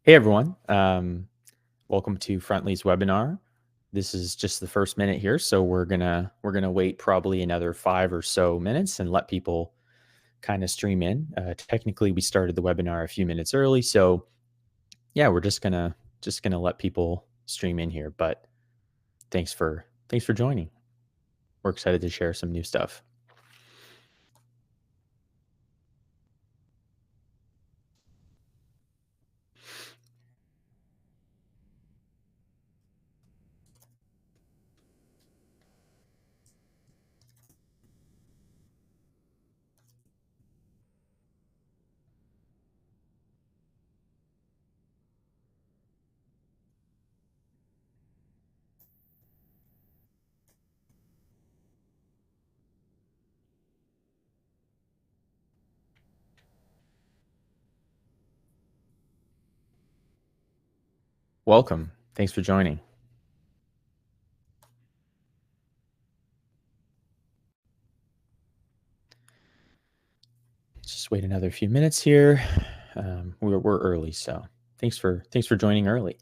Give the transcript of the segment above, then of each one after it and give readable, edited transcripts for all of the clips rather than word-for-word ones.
Hey everyone, welcome to Frontly's webinar. This is just the first minute here, so we're gonna wait probably another 5 or so minutes and let people kind of stream in. Technically, we started the webinar a few minutes early, so yeah, we're just gonna let people stream in here. But thanks for joining. We're excited to share some new stuff. Welcome. Thanks for joining. Just wait another few minutes here. We're early, so thanks for joining early.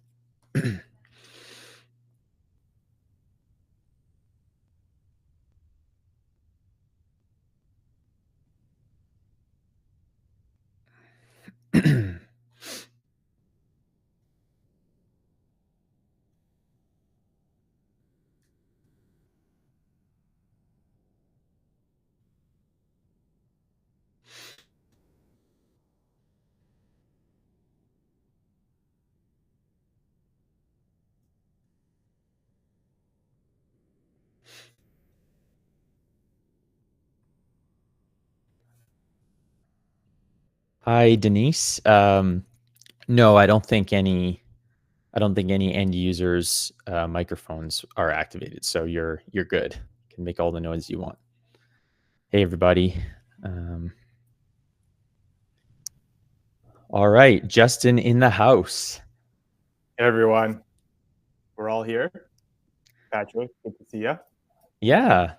Hi, Denise. No, I don't think any end users' microphones are activated, so you're good. You can make all the noise you want. Hey, everybody. All right, Justin in the house. Hey everyone, we're all here. Patrick, good to see you. Yeah,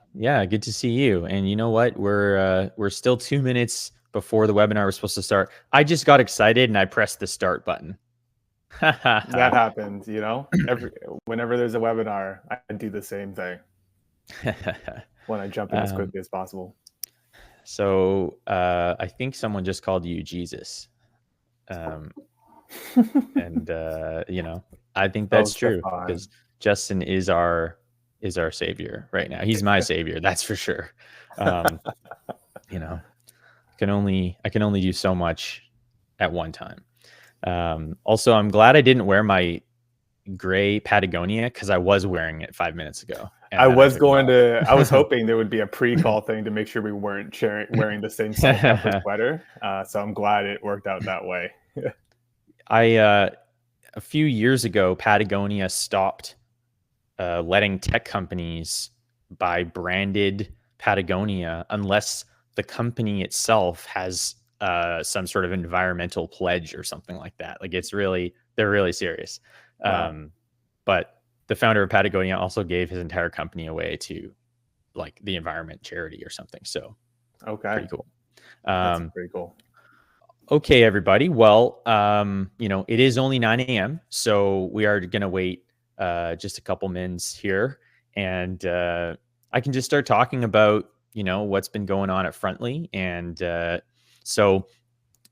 good to see you. And you know what? We're still 2 minutes before the webinar was supposed to start. I just got excited and I pressed the start button. That happens, whenever there's a webinar, I do the same thing. When I jump in as quickly as possible. So I think someone just called you Jesus. And I think that's true because Justin is our savior right now. He's my savior, that's for sure. I can only do so much at one time. Also, I'm glad I didn't wear my gray Patagonia because I was wearing it 5 minutes ago. I was hoping there would be a pre-call thing to make sure we weren't wearing the same salt pepper sweater. So I'm glad it worked out that way. A few years ago, Patagonia stopped letting tech companies buy branded Patagonia unless the company itself has some sort of environmental pledge or something like that. Like they're really serious. Wow. But the founder of Patagonia also gave his entire company away to like the environment charity or something. So okay, pretty cool. That's pretty cool. Okay, everybody. Well, it is only 9 a.m. So we are going to wait just a couple minutes here. And I can just start talking about, what's been going on at Frontly. And so,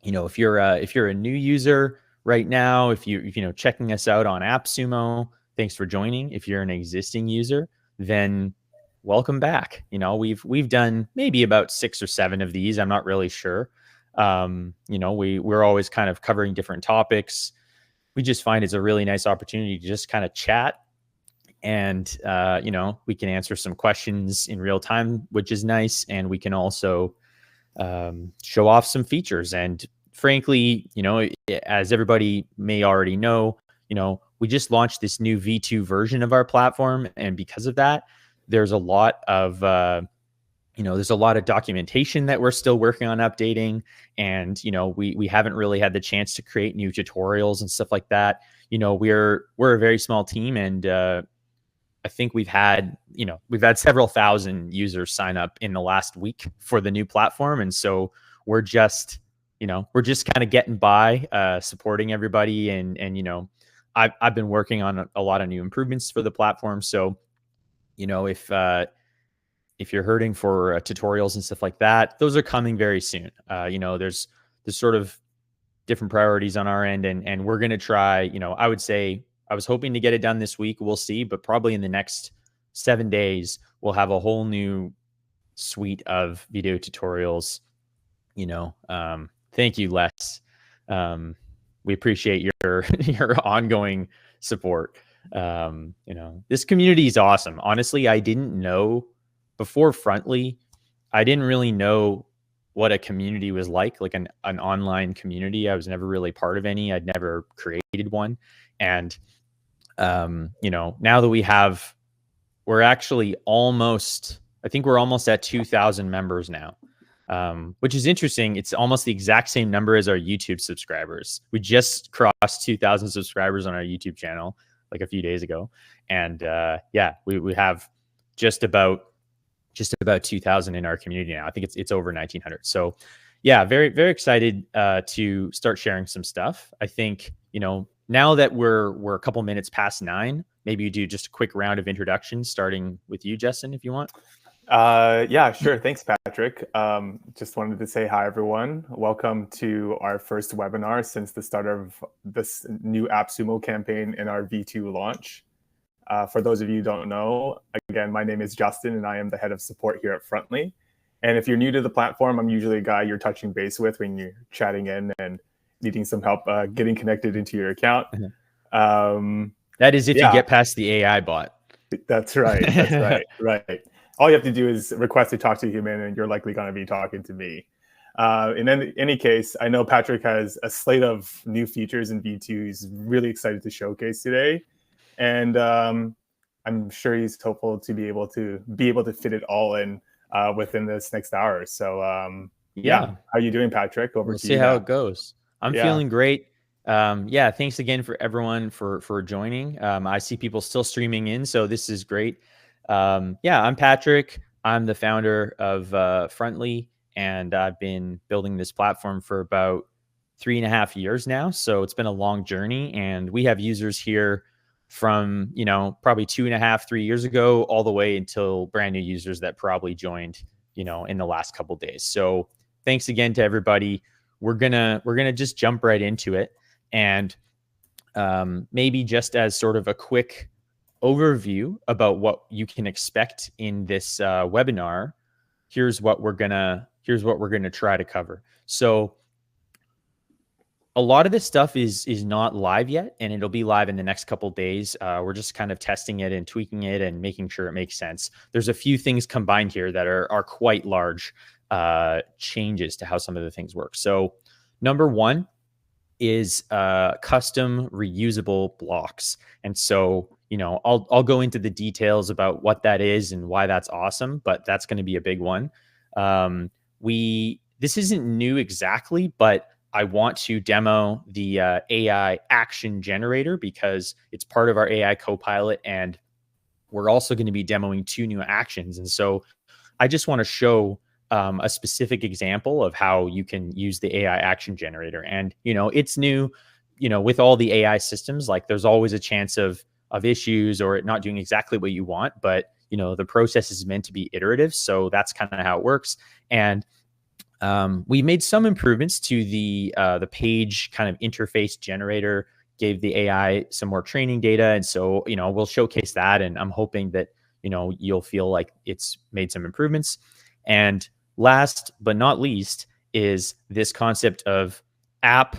if you're a new user right now, if you checking us out on AppSumo, thanks for joining. If you're an existing user, then welcome back. We've done maybe about 6 or 7 of these. I'm not really sure. We're always kind of covering different topics. We just find it's a really nice opportunity to just kind of chat and, we can answer some questions in real time, which is nice. And we can also show off some features. And frankly, as everybody may already know, we just launched this new V2 version of our platform. And because of that, there's a lot of, there's a lot of documentation that we're still working on updating. And, we haven't really had the chance to create new tutorials and stuff like that. We're a very small team, and I think we've had several thousand users sign up in the last week for the new platform. And so we're just we're just kind of getting by, supporting everybody, and I've been working on a lot of new improvements for the platform. So if you're hurting for tutorials and stuff like that, those are coming very soon. There's sort of different priorities on our end, and we're going to try. I would say I was hoping to get it done this week. We'll see, but probably in the next 7 days, we'll have a whole new suite of video tutorials. Thank you, Les. We appreciate your your ongoing support. This community is awesome. Honestly, I didn't know before Frontly. I didn't really know what a community was like an online community. I was never really part of any. I'd never created one. And, now that we're actually I think we're almost at 2,000 members now, which is interesting. It's almost the exact same number as our YouTube subscribers. We just crossed 2,000 subscribers on our YouTube channel like a few days ago. And we have just about 2,000 in our community now. I think it's over 1,900. So yeah, very, very excited to start sharing some stuff. I think, now that we're a couple minutes past 9, maybe you do just a quick round of introductions, starting with you, Justin, if you want. Yeah, sure. Thanks, Patrick. Just wanted to say hi, everyone. Welcome to our first webinar since the start of this new AppSumo campaign in our V2 launch. For those of you who don't know, again, my name is Justin, and I am the head of support here at Frontly. And if you're new to the platform, I'm usually a guy you're touching base with when you're chatting in and needing some help getting connected into your account. That is if you get past the AI bot. That's right. That's right. Right. All you have to do is request to talk to a human, and you're likely going to be talking to me. In any case, I know Patrick has a slate of new features in V2 he's really excited to showcase today. And I'm sure he's hopeful to be able to fit it all in within this next hour. So how are you doing, Patrick? We'll see how it goes. I'm feeling great. Thanks again for everyone for joining. I see people still streaming in, so this is great. I'm Patrick. I'm the founder of Frontly, and I've been building this platform for about 3.5 years now. So it's been a long journey, and we have users here from, probably 2.5, 3 years ago, all the way until brand new users that probably joined, in the last couple of days. So thanks again to everybody. We're gonna just jump right into it, and maybe just as sort of a quick overview about what you can expect in this webinar. Here's what we're gonna try to cover. So a lot of this stuff is not live yet, and it'll be live in the next couple of days. We're just kind of testing it and tweaking it and making sure it makes sense. There's a few things combined here that are quite large changes to how some of the things work. So number one is custom reusable blocks. And so, I'll go into the details about what that is and why that's awesome, but that's going to be a big one. This isn't new exactly, but I want to demo the AI action generator because it's part of our AI Copilot, and we're also going to be demoing 2 new actions. And so I just want to show a specific example of how you can use the AI action generator. And, it's new, with all the AI systems, like there's always a chance of issues or it not doing exactly what you want, but, the process is meant to be iterative. So that's kind of how it works. And we made some improvements to the page kind of interface generator, gave the AI some more training data. And so, we'll showcase that. And I'm hoping that, you'll feel like it's made some improvements. And last but not least is this concept of app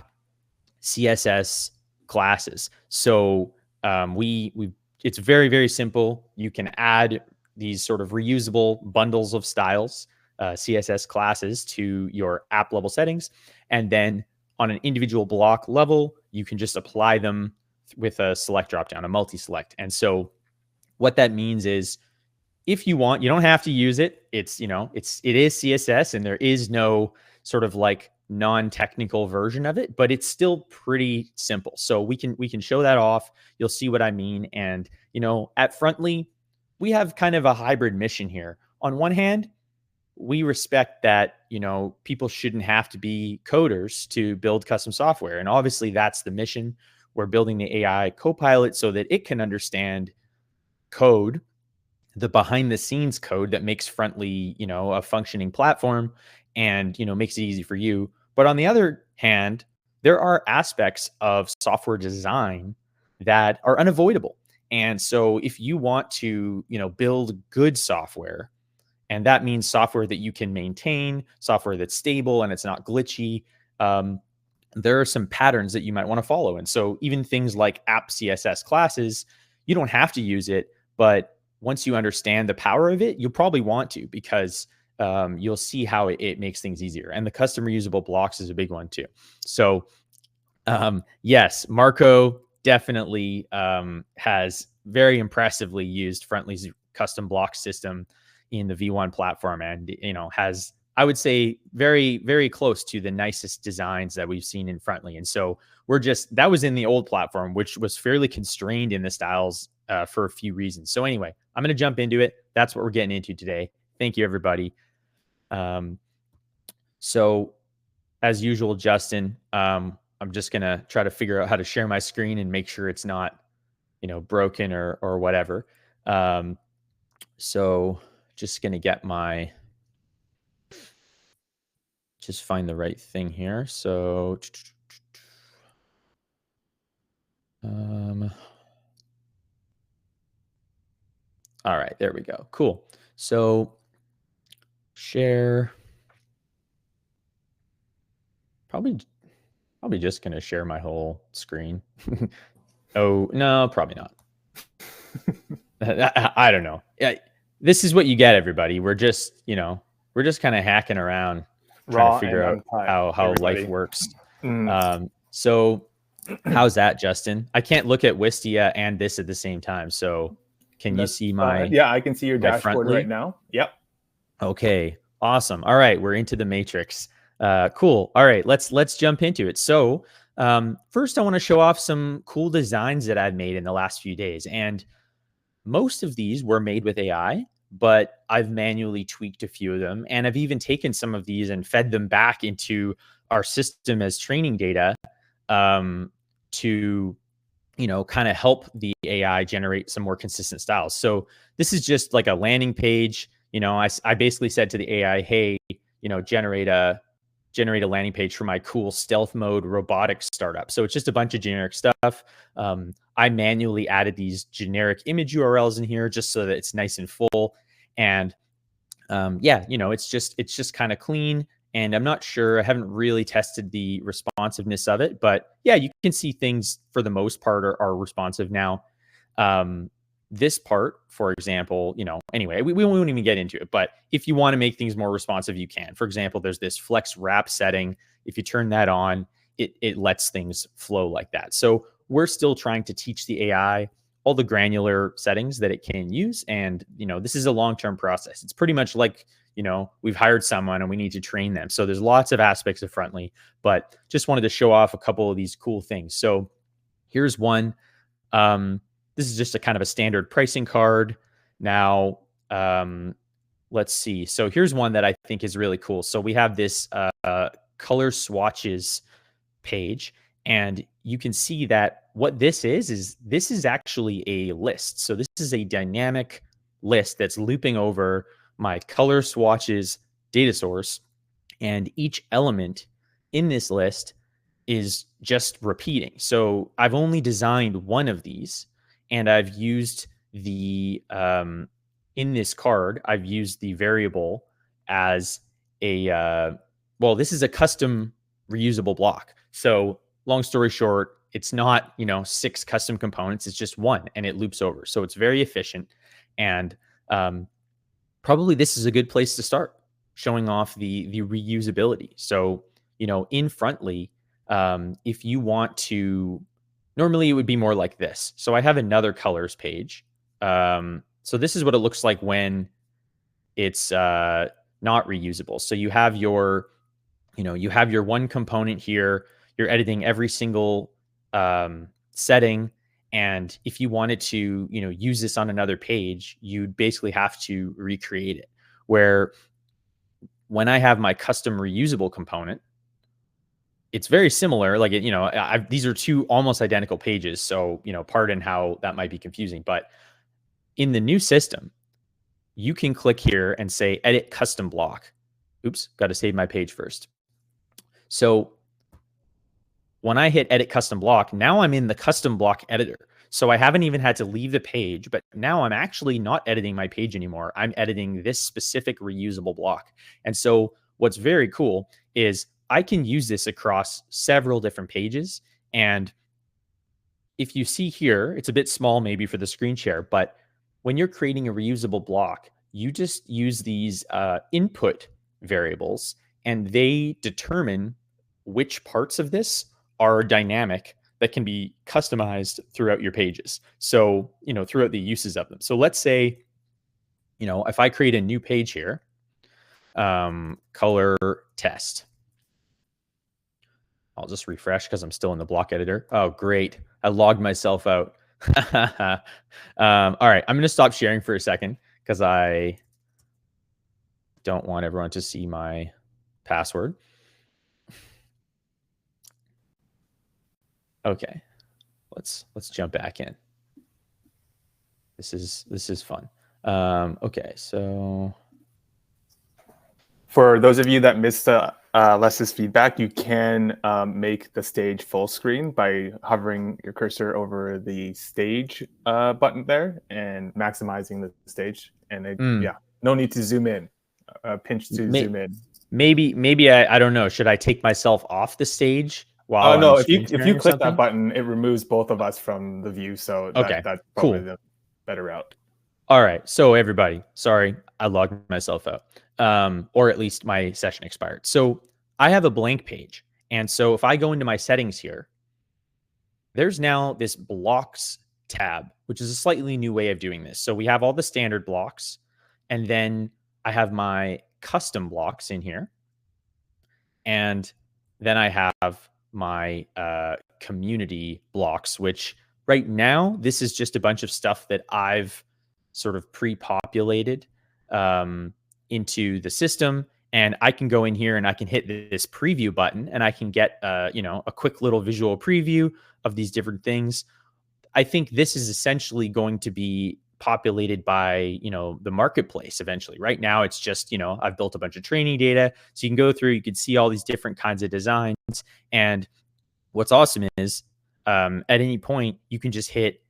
CSS classes. So it's very, very simple. You can add these sort of reusable bundles of styles, CSS classes, to your app level settings. And then on an individual block level, you can just apply them with a select dropdown, a multi-select. And so what that means is, if you want, you don't have to use it. It is CSS, and there is no sort of like non-technical version of it, but it's still pretty simple. So we can show that off. You'll see what I mean. And, at Frontly, we have kind of a hybrid mission here. On one hand, we respect that, people shouldn't have to be coders to build custom software. And obviously that's the mission. We're building the AI Copilot so that it can understand code, the behind the scenes code that makes Frontly, a functioning platform and, makes it easy for you. But on the other hand, there are aspects of software design that are unavoidable. And so if you want to, build good software, and that means software that you can maintain, software that's stable and it's not glitchy, um, there are some patterns that you might want to follow. And so even things like app CSS classes, you don't have to use it, but once you understand the power of it, you'll probably want to, because you'll see how it makes things easier. And the custom reusable blocks is a big one too. So yes, Marco definitely has very impressively used Frontly's custom block system in the V1 platform, and has, I would say, very very close to the nicest designs that we've seen in Frontly. And so that was in the old platform, which was fairly constrained in the styles for a few reasons. So anyway, I'm going to jump into it. That's what we're getting into today. Thank you, everybody. So as usual, Justin, I'm just going to try to figure out how to share my screen and make sure it's not, broken or whatever. So just going to just find the right thing here. So, all right, there we go. Cool. So share, probably just going to share my whole screen. Oh, no, probably not. I don't know. Yeah, this is what you get, everybody. We're just kind of hacking around, trying to figure out how life works. So how's that, Justin? I can't look at Wistia and this at the same time. So can you see my? Yeah, I can see your dashboard Frontly right now. Yep. Okay, awesome. All right, we're into the matrix. Cool. All right, let's jump into it. So first, I want to show off some cool designs that I've made in the last few days, and most of these were made with AI, but I've manually tweaked a few of them. And I've even taken some of these and fed them back into our system as training data to, kind of help the AI generate some more consistent styles. So this is just like a landing page. I basically said to the AI, hey, generate a landing page for my cool stealth mode robotics startup. So it's just a bunch of generic stuff. I manually added these generic image URLs in here just so that it's nice and full. And yeah, it's just kind of clean. And I'm not sure, I haven't really tested the responsiveness of it, but yeah, you can see things for the most part are responsive now. This part, for example, anyway, we won't even get into it, but if you want to make things more responsive, you can. For example, there's this flex wrap setting. If you turn that on, it lets things flow like that. So we're still trying to teach the AI all the granular settings that it can use. And, this is a long-term process. It's pretty much like, we've hired someone and we need to train them. So there's lots of aspects of Frontly, but just wanted to show off a couple of these cool things. So here's one. This is just a kind of a standard pricing card. Now, let's see. So here's one that I think is really cool. So we have this color swatches page, and you can see that what this is actually a list. So this is a dynamic list that's looping over my color swatches data source, and each element in this list is just repeating. So I've only designed one of these, and I've used the in this card, I've used the variable as a well, this is a custom reusable block. So long story short, it's not 6 custom components, it's just one, and it loops over. So it's very efficient, and probably this is a good place to start showing off the reusability. So in Frontly, if you want to, normally it would be more like this. So I have another colors page. So this is what it looks like when it's not reusable. So you have your one component here. You're editing every single setting. And if you wanted to, use this on another page, you'd basically have to recreate it. Where when I have my custom reusable component, it's very similar. Like, these are two almost identical pages. So, pardon how that might be confusing. But in the new system, you can click here and say edit custom block. Oops, got to save my page first. So when I hit edit custom block, now I'm in the custom block editor. So I haven't even had to leave the page, but now I'm actually not editing my page anymore. I'm editing this specific reusable block. And so what's very cool is I can use this across several different pages. And if you see here, it's a bit small maybe for the screen share, but when you're creating a reusable block, you just use these input variables and they determine which parts of this are dynamic that can be customized throughout your pages. So, throughout the uses of them. So let's say, if I create a new page here, color test. I'll just refresh because I'm still in the block editor. Oh, great. I logged myself out. All right. I'm going to stop sharing for a second because I don't want everyone to see my password. Okay. Let's jump back in. This is fun. Okay. So for those of you that missed Les's feedback, you can make the stage full screen by hovering your cursor over the stage button there and maximizing the stage. And yeah, no need to zoom in. Pinch to zoom in. Maybe I don't know. Should I take myself off the stage while no, I'm if you click that button, it removes both of us from the view. So okay, that's probably cool. the better route. All right. So everybody, sorry, I logged myself out. Or at least my session expired. So I have a blank page. And so if I go into my settings here, there's now this blocks tab, which is a slightly new way of doing this. So we have all the standard blocks, and then I have my custom blocks in here. And then I have my community blocks, which right now, this is just a bunch of stuff that I've sort of pre-populated into the system. And I can go in here and I can hit this preview button and I can get, a quick little visual preview of these different things. I think this is essentially going to be populated by, the marketplace eventually. Right now, it's just, I've built a bunch of training data. So you can go through, you can see all these different kinds of designs. And what's awesome is at any point, you can just hit,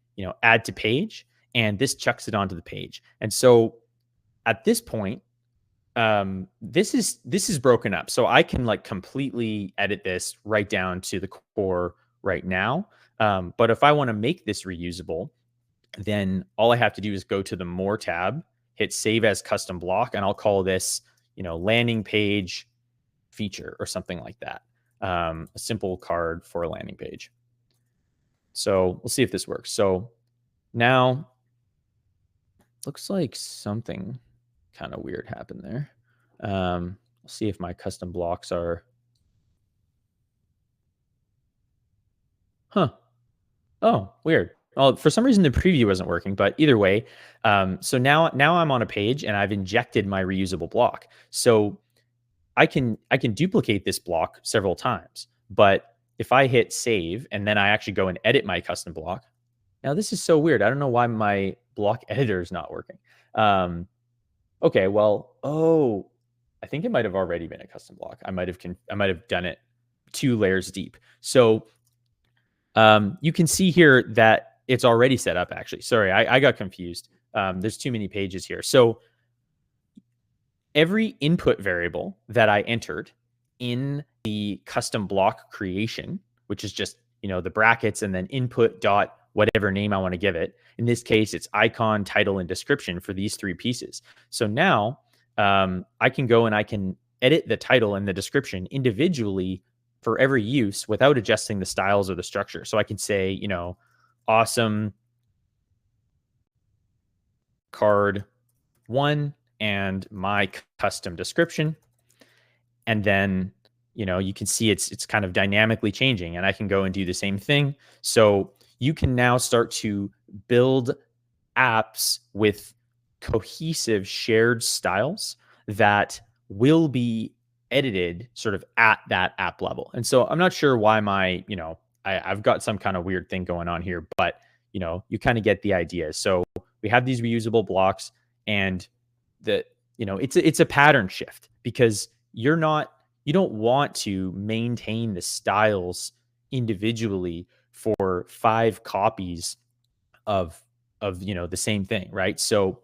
add to page, and this chucks it onto the page. And so at this point, this is broken up. So I can completely edit this right down to the core right now. But if I want to make this reusable, then all I have to do is go to the More tab, hit Save as Custom Block, and I'll call this, landing page feature or something like that. A simple card for a landing page. So we'll see if this works. So now, looks like something kind of weird happened there. We'll see if my custom blocks are. Oh, weird. Well, for some reason the preview wasn't working, but either way, so now I'm on a page and I've injected my reusable block. So I can duplicate this block several times, but if I hit save and then I actually go and edit my custom block, now this is so weird. I don't know why my block editor is not working. Okay, well, I think it might have already been a custom block. I might have done it 2 layers deep. So you can see here that it's already set up, actually. Sorry, I got confused. There's too many pages here. So every input variable that I entered in the custom block creation, which is just, the brackets and then input dot whatever name I want to give it. In this case, it's icon, title, and description for these 3 pieces. So now I can go and I can edit the title and the description individually for every use without adjusting the styles or the structure. So I can say, awesome card 1 and my custom description. And then, you can see it's kind of dynamically changing, and I can go and do the same thing. So you can now start to build apps with cohesive shared styles that will be edited sort of at that app level. And so I'm not sure why I've got some kind of weird thing going on here, but you kind of get the idea. So we have these reusable blocks, and it's a pattern shift, because you don't want to maintain the styles individually for 5 copies of the same thing, right? So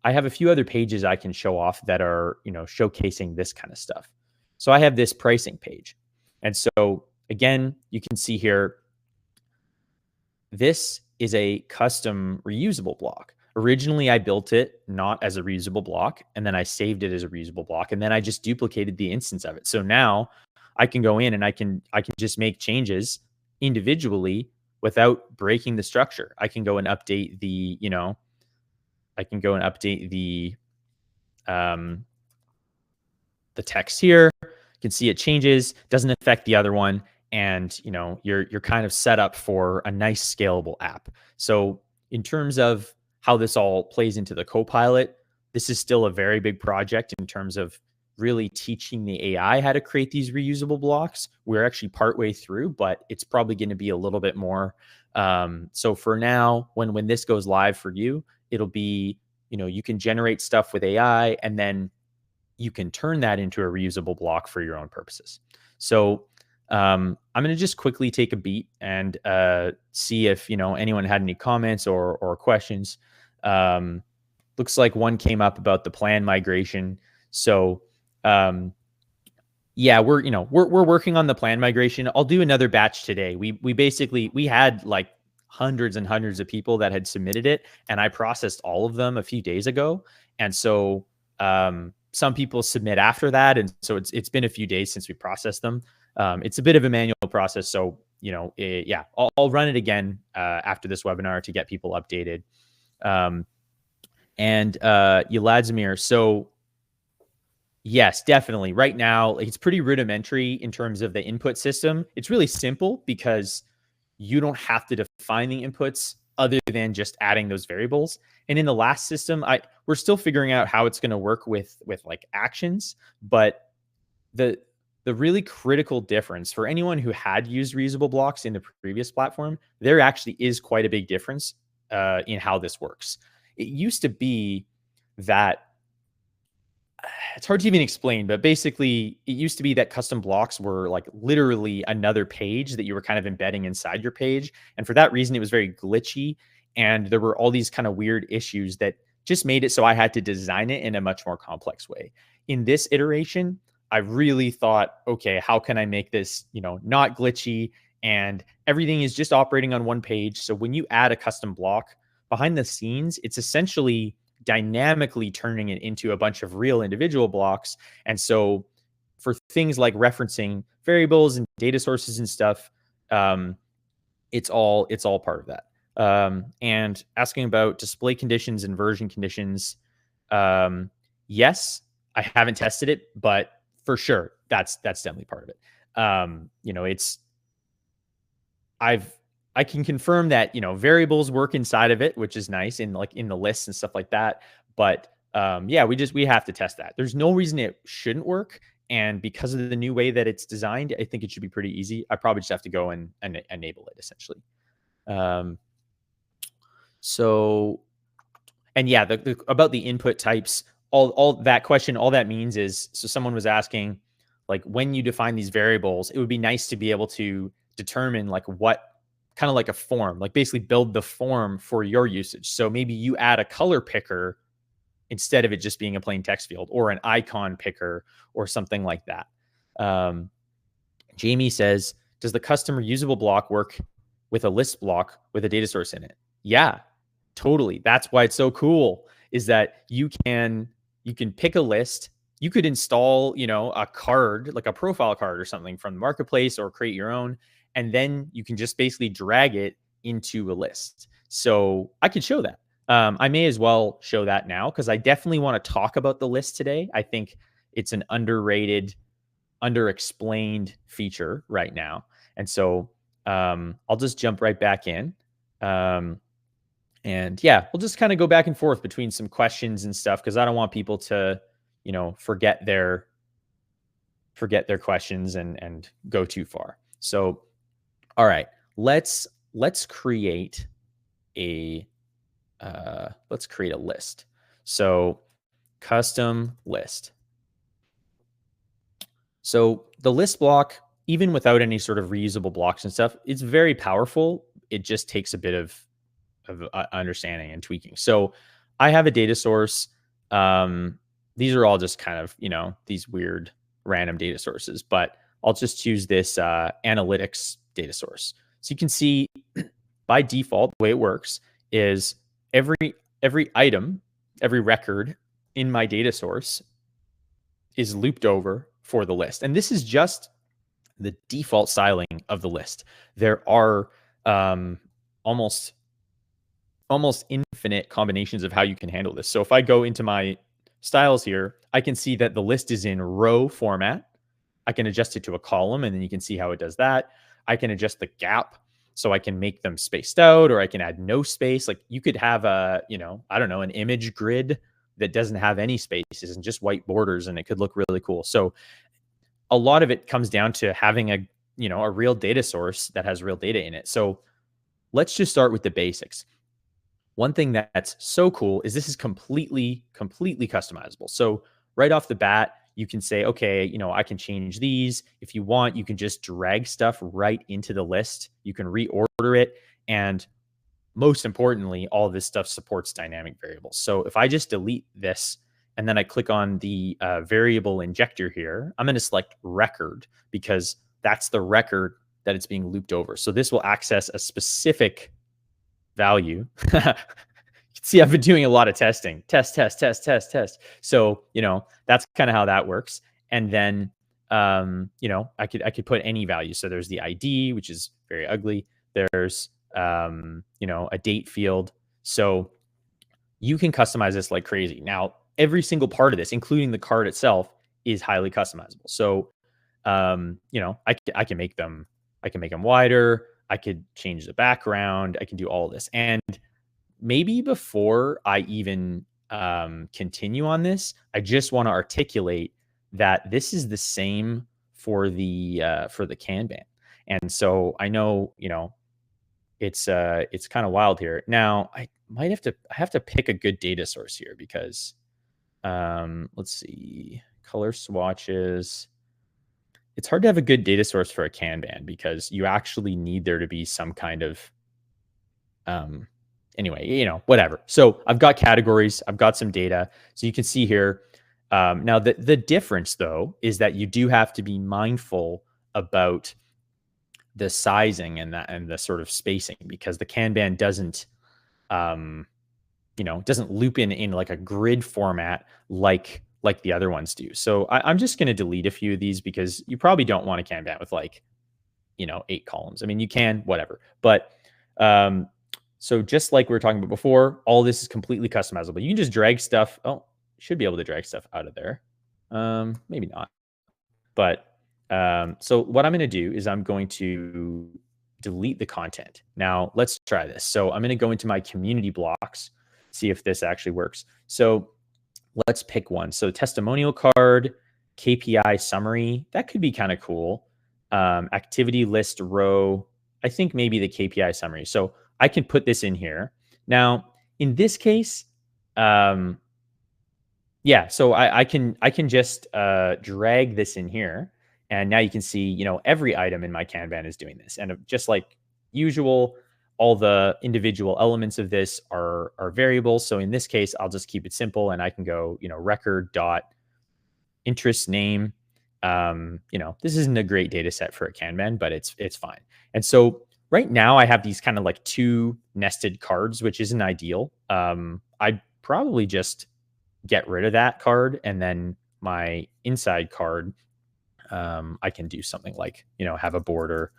I have a few other pages I can show off that are showcasing this kind of stuff. So I have this pricing page, and so again, you can see here, this is a custom reusable block. Originally, I built it not as a reusable block, and then I saved it as a reusable block, and then I just duplicated the instance of it. So now I can go in and I can just make changes individually without breaking the structure. I can go and update um, the text here. You can see it changes, doesn't affect the other one, and you're kind of set up for a nice scalable app. So in terms of how this all plays into the Copilot, this is still a very big project in terms of really teaching the AI how to create these reusable blocks. We're actually partway through, but it's probably going to be a little bit more. So for now, when this goes live for you, it'll be, you can generate stuff with AI, and then you can turn that into a reusable block for your own purposes. So I'm going to just quickly take a beat and see if anyone had any comments or questions. Looks like one came up about the plan migration. So yeah, we're working on the plan migration. I'll do another batch today. We had like hundreds and hundreds of people that had submitted it, and I processed all of them a few days ago. And so some people submit after that, and so it's been a few days since we processed them. It's a bit of a manual process, so yeah, I'll run it again after this webinar to get people updated. And Yuladzimir, so yes, definitely. Right now, it's pretty rudimentary in terms of the input system. It's really simple because you don't have to define the inputs other than just adding those variables. And in the last system, we're still figuring out how it's going to work with like actions, but the really critical difference for anyone who had used reusable blocks in the previous platform, there actually is quite a big difference in how this works. It used to be that it's hard to even explain, but basically it used to be that custom blocks were like literally another page that you were kind of embedding inside your page. And for that reason, it was very glitchy. And there were all these kind of weird issues that just made it so I had to design it in a much more complex way. In this iteration, I really thought, okay, how can I make this, not glitchy, and everything is just operating on one page. So when you add a custom block behind the scenes, it's essentially dynamically turning it into a bunch of real individual blocks. And so for things like referencing variables and data sources and stuff, it's all part of that. And asking about display conditions and version conditions, yes, I haven't tested it, but for sure, that's definitely part of it. It's I can confirm that variables work inside of it, which is nice, in the lists and stuff like that. But yeah, we have to test that. There's no reason it shouldn't work, and because of the new way that it's designed, I think it should be pretty easy. I probably just have to go and enable it essentially. So, and yeah, about the input types, all that question, all that means is, so someone was asking, like, when you define these variables, it would be nice to be able to determine like what kind of like a form, like basically build the form for your usage. So maybe you add a color picker instead of it just being a plain text field, or an icon picker or something like that. Jamie says, does the custom reusable block work with a list block with a data source in it? Yeah, totally. That's why it's so cool, is that you can pick a list. You could install, a card, like a profile card or something from the marketplace, or create your own. And then you can just basically drag it into a list. So I could show that. I may as well show that now, because I definitely want to talk about the list today. I think it's an underrated, underexplained feature right now. And so I'll just jump right back in. And yeah, we'll just kind of go back and forth between some questions and stuff, because I don't want people to, forget their questions and go too far. So, all right, let's create a list. So custom list. So the list block, even without any sort of reusable blocks and stuff, it's very powerful. It just takes a bit of understanding and tweaking. So I have a data source. These are all just kind of, these weird random data sources, but I'll just choose this analytics data source. So you can see by default, the way it works is every item, every record in my data source is looped over for the list. And this is just the default styling of the list. There are almost infinite combinations of how you can handle this. So if I go into my styles here, I can see that the list is in row format. I can adjust it to a column, and then you can see how it does that. I can adjust the gap, so I can make them spaced out, or I can add no space. Like you could have a, I don't know, an image grid that doesn't have any spaces and just white borders, and it could look really cool. So a lot of it comes down to having a real data source that has real data in it. So let's just start with the basics. One thing that's so cool is this is completely customizable. So right off the bat, you can say, okay, I can change these. If you want, you can just drag stuff right into the list. You can reorder it. And most importantly, all of this stuff supports dynamic variables. So if I just delete this and then I click on the variable injector here, I'm going to select record because that's the record that it's being looped over. So this will access a specific value. You can see I've been doing a lot of testing. Test. So, that's kind of how that works. And then, I could put any value. So there's the ID, which is very ugly. There's, a date field. So you can customize this like crazy. Now, every single part of this, including the card itself, is highly customizable. So, I can make them wider. I could change the background. I can do all of this. And maybe before I even continue on this, I just want to articulate that this is the same for the Kanban. And so I know, it's kind of wild here. Now I have to pick a good data source here because let's see, color swatches. It's hard to have a good data source for a Kanban because you actually need there to be some kind of anyway, whatever. So I've got categories, I've got some data. So you can see here. Now the difference though is that you do have to be mindful about the sizing and the sort of spacing because the Kanban doesn't doesn't loop in like a grid format like the other ones do. So I'm just going to delete a few of these because you probably don't want a Kanban with 8 columns. I mean, you can, whatever. But so just like we were talking about before, all this is completely customizable. You can just drag stuff. Oh, you should be able to drag stuff out of there. Maybe not. But so what I'm going to do is I'm going to delete the content. Now let's try this. So I'm going to go into my community blocks, see if this actually works. So let's pick one. So testimonial card, KPI summary, that could be kind of cool. Activity list row, I think maybe the KPI summary. So I can put this in here. Now, in this case, yeah, so I can just drag this in here. And now you can see, every item in my Kanban is doing this. And just like usual, all the individual elements of this are variables. So in this case, I'll just keep it simple and I can go, record dot interest name. This isn't a great data set for a Kanban, but it's fine. And so right now I have these kind of like 2 nested cards, which isn't ideal. I'd probably just get rid of that card and then my inside card, I can do something like, have a border,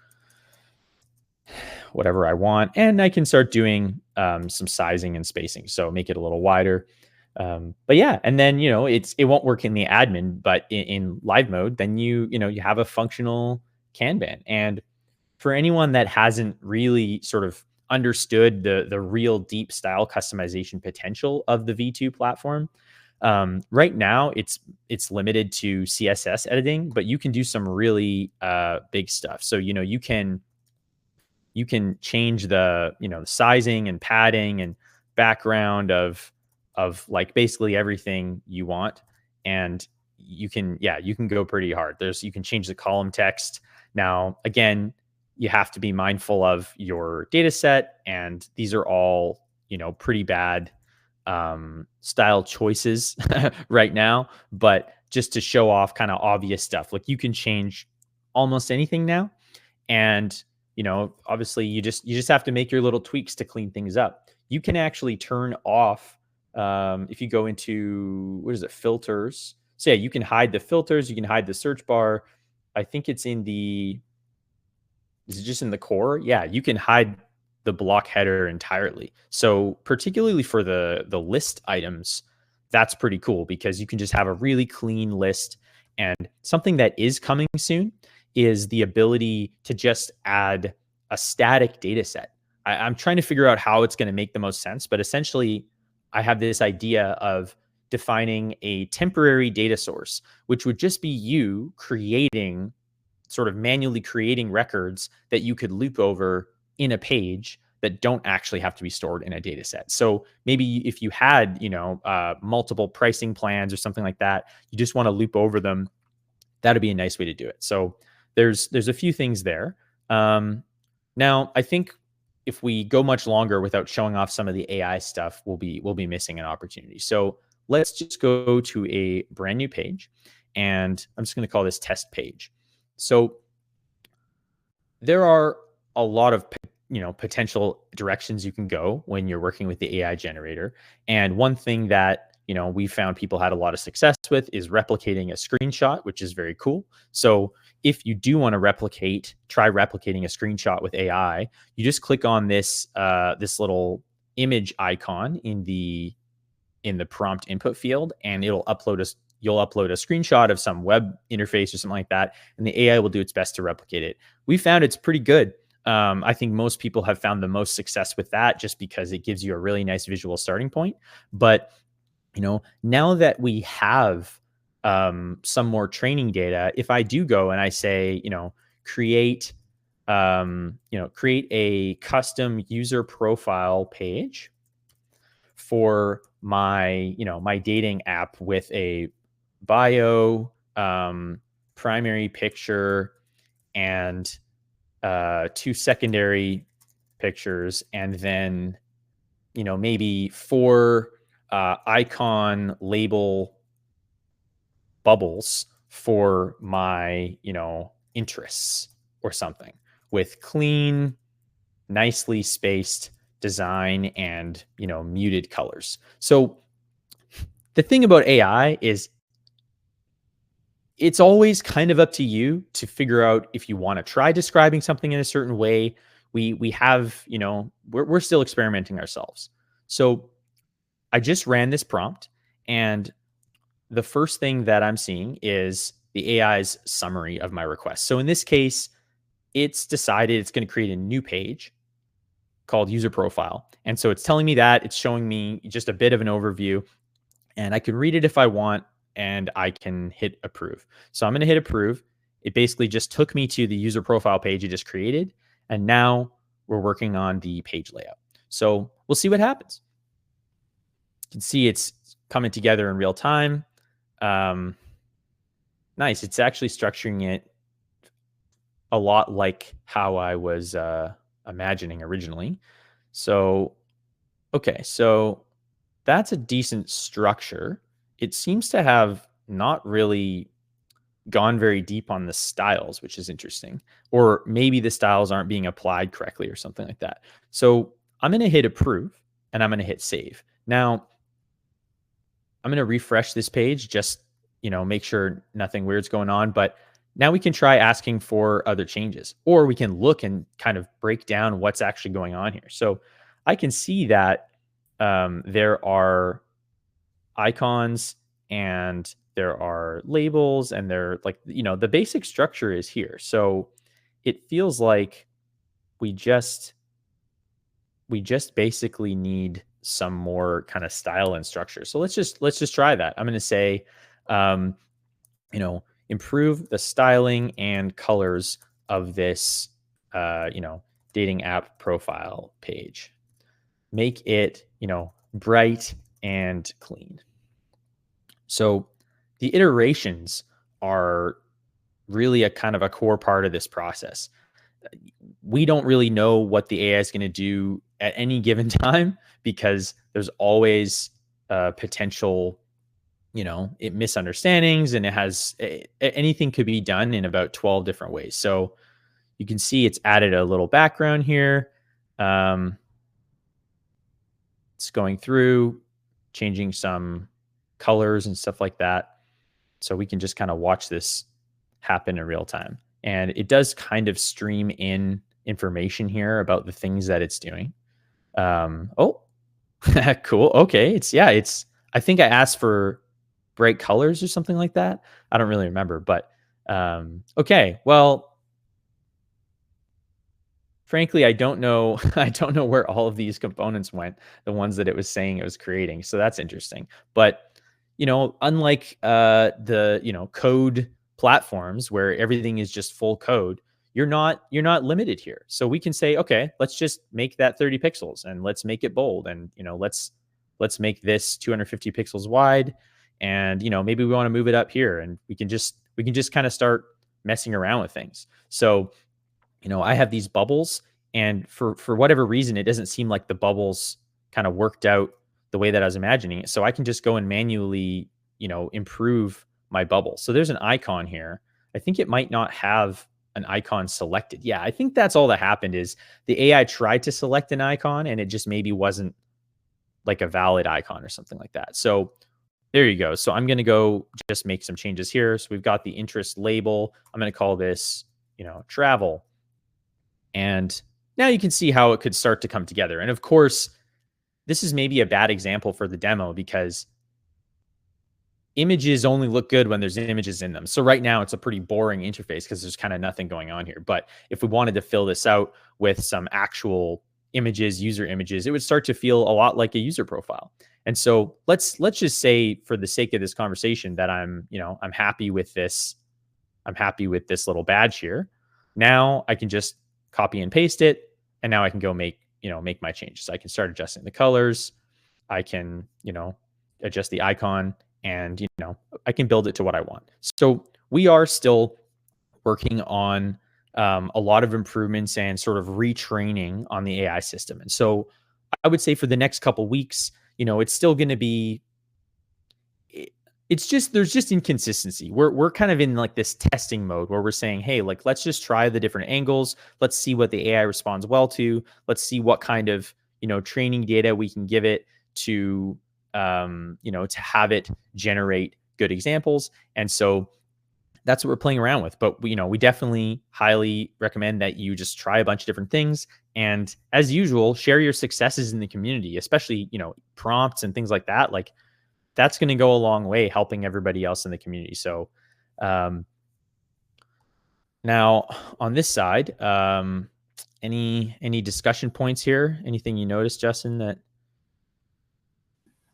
whatever I want. And I can start doing some sizing and spacing. So make it a little wider. But yeah, and then, it won't work in the admin, but in live mode, then you have a functional Kanban. And for anyone that hasn't really sort of understood the real deep style customization potential of the V2 platform, Right now, it's limited to CSS editing, but you can do some really big stuff. So you can change the sizing and padding and background of like basically everything you want, and you can go pretty hard. You can change the column text. Now again, you have to be mindful of your data set, and these are all pretty bad style choices right now, but just to show off kind of obvious stuff, like you can change almost anything now. And obviously you just have to make your little tweaks to clean things up. You can actually turn off, if you go into, what is it, filters. So yeah, you can hide the filters, you can hide the search bar. I think it's in the is it just in the core? Yeah, you can hide the block header entirely. So particularly for the list items, that's pretty cool because you can just have a really clean list. And something that is coming soon is the ability to just add a static data set. I'm trying to figure out how it's going to make the most sense, but essentially, I have this idea of defining a temporary data source, which would just be you creating, sort of manually creating records that you could loop over in a page that don't actually have to be stored in a data set. So maybe if you had, multiple pricing plans or something like that, you just want to loop over them. That'd be a nice way to do it. So there's a few things there. Now I think if we go much longer without showing off some of the AI stuff, we'll be missing an opportunity. So let's just go to a brand new page, and I'm just going to call this test page. So there are a lot of potential directions you can go when you're working with the AI generator. And one thing that we found people had a lot of success with is replicating a screenshot, which is very cool. So if you do want to try replicating a screenshot with AI, you just click on this little image icon in the prompt input field, and you'll upload a screenshot of some web interface or something like that, and the AI will do its best to replicate it. We found it's pretty good. I think most people have found the most success with that just because it gives you a really nice visual starting point. But now that we have some more training data, if I do go and I say, create, create a custom user profile page for my dating app with a bio, primary picture, and two secondary pictures, and then maybe four icon label bubbles for my interests or something, with clean, nicely spaced design and muted colors. So the thing about AI is it's always kind of up to you to figure out if you want to try describing something in a certain way. We have, we're still experimenting ourselves. So I just ran this prompt, and the first thing that I'm seeing is the AI's summary of my request. So in this case, it's decided it's going to create a new page called user profile. And so it's telling me that, it's showing me just a bit of an overview, and I can read it if I want, and I can hit approve. So I'm going to hit approve. It basically just took me to the user profile page it just created. And now we're working on the page layout. So we'll see what happens. You can see it's coming together in real time. Nice. It's actually structuring it a lot like how I was imagining originally. So, okay. So that's a decent structure. It seems to have not really gone very deep on the styles, which is interesting. Or maybe the styles aren't being applied correctly or something like that. So I'm going to hit approve, and I'm going to hit save. Now, I'm going to refresh this page, just, make sure nothing weird's going on. But now we can try asking for other changes, or we can look and kind of break down what's actually going on here. So I can see that there are icons and there are labels, and they're like, the basic structure is here. So it feels like we just basically need some more kind of style and structure. So let's just try that. I'm going to say, improve the styling and colors of this, dating app profile page. Make it, bright and clean. So the iterations are really a kind of a core part of this process. We don't really know what the AI is going to do at any given time because there's always potential, misunderstandings, and it has anything could be done in about 12 different ways. So you can see it's added a little background here. It's going through, changing some colors and stuff like that. So we can just kind of watch this happen in real time. And it does kind of stream in information here about the things that it's doing. Oh, cool. Okay. I think I asked for bright colors or something like that. I don't really remember, but okay. Well, frankly, I don't know. I don't know where all of these components went, the ones that it was saying it was creating. So that's interesting. But, unlike the, code platforms where everything is just full code, you're not limited here. So we can say, okay, let's just make that 30 pixels and let's make it bold. And, let's make this 250 pixels wide. And, maybe we want to move it up here, and we can just kind of start messing around with things. So, I have these bubbles, and for whatever reason, it doesn't seem like the bubbles kind of worked out the way that I was imagining it. So I can just go and manually, improve my bubble. So there's an icon here. I think it might not have an icon selected. Yeah, I think that's all that happened is the AI tried to select an icon and it just maybe wasn't like a valid icon or something like that. So there you go. So I'm going to go just make some changes here. So we've got the interest label. I'm going to call this, travel. And now you can see how it could start to come together. And of course, this is maybe a bad example for the demo because images only look good when there's images in them. So right now it's a pretty boring interface because there's kind of nothing going on here. But if we wanted to fill this out with some actual images, user images, it would start to feel a lot like a user profile. And so let's just say, for the sake of this conversation, that I'm happy with this. I'm happy with this little badge here. Now I can just copy and paste it, and now I can go make my changes. I can start adjusting the colors. I can adjust the icon, and I can build it to what I want. So we are still working on a lot of improvements and sort of retraining on the AI system. And so I would say for the next couple weeks, it's still going to be, it's just, there's just inconsistency. We're kind of in like this testing mode where we're saying, hey, like, let's just try the different angles. Let's see what the AI responds well to. Let's see what kind of, training data we can give it to, to have it generate good examples. And so that's what we're playing around with. But we definitely highly recommend that you just try a bunch of different things. And as usual, share your successes in the community, especially, prompts and things like that. Like, that's going to go a long way helping everybody else in the community. So now on this side, any discussion points here? Anything you noticed, Justin, that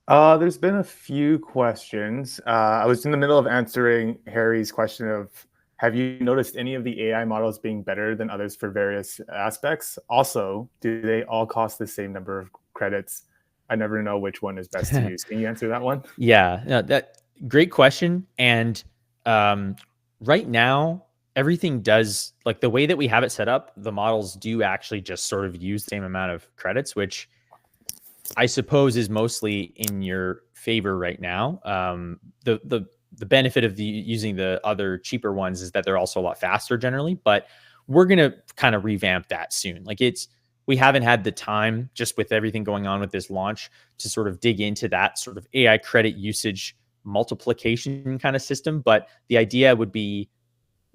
There's been a few questions. I was in the middle of answering Harry's question of, have you noticed any of the AI models being better than others for various aspects? Also, do they all cost the same number of credits? I never know which one is best to use. Can you answer that one? Yeah, no, that great question. And right now, everything does, like, the way that we have it set up, the models do actually just sort of use the same amount of credits, which I suppose is mostly in your favor right now. The benefit of using the other cheaper ones is that they're also a lot faster generally, but we're gonna kind of revamp that soon. Like, we haven't had the time, just with everything going on with this launch, to sort of dig into that sort of AI credit usage multiplication kind of system. But the idea would be,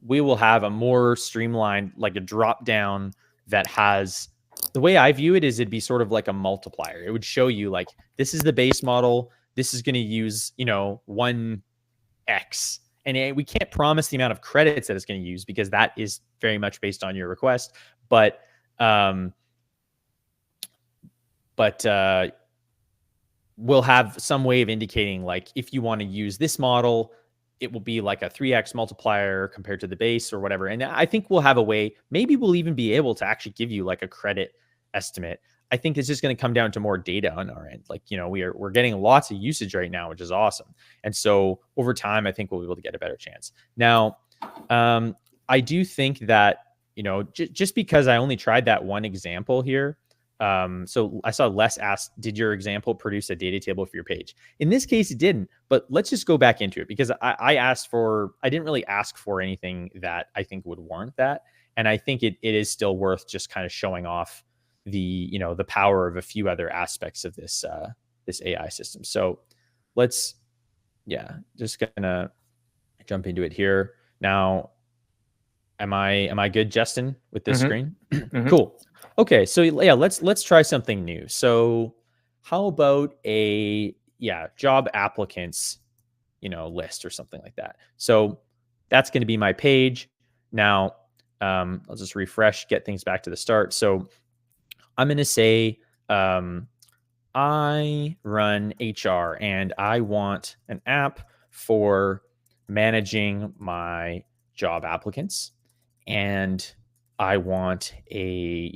we will have a more streamlined, like a drop down that has, the way I view it is, it'd be sort of like a multiplier. It would show you, like, this is the base model. This is going to use, 1x. And we can't promise the amount of credits that it's going to use because that is very much based on your request. But we'll have some way of indicating, like, if you want to use this model, it will be like a 3x multiplier compared to the base or whatever. And I think we'll have a way, maybe we'll even be able to actually give you like a credit estimate. I think it's just going to come down to more data on our end. Like, we're getting lots of usage right now, which is awesome. And so over time, I think we'll be able to get a better chance. Now, I do think that, just because I only tried that one example here, so I saw Les ask, did your example produce a data table for your page? In this case, it didn't, but let's just go back into it, because I didn't really ask for anything that I think would warrant that. And I think it is still worth just kind of showing off the power of a few other aspects of this AI system. So let's, just gonna jump into it here. Now, am I good, Justin, with this screen? Cool. Okay, so yeah, let's try something new. So how about a job applicants, list or something like that. So that's going to be my page. Now, I'll just refresh, get things back to the start. So I'm going to say, I run HR and I want an app for managing my job applicants. And I want a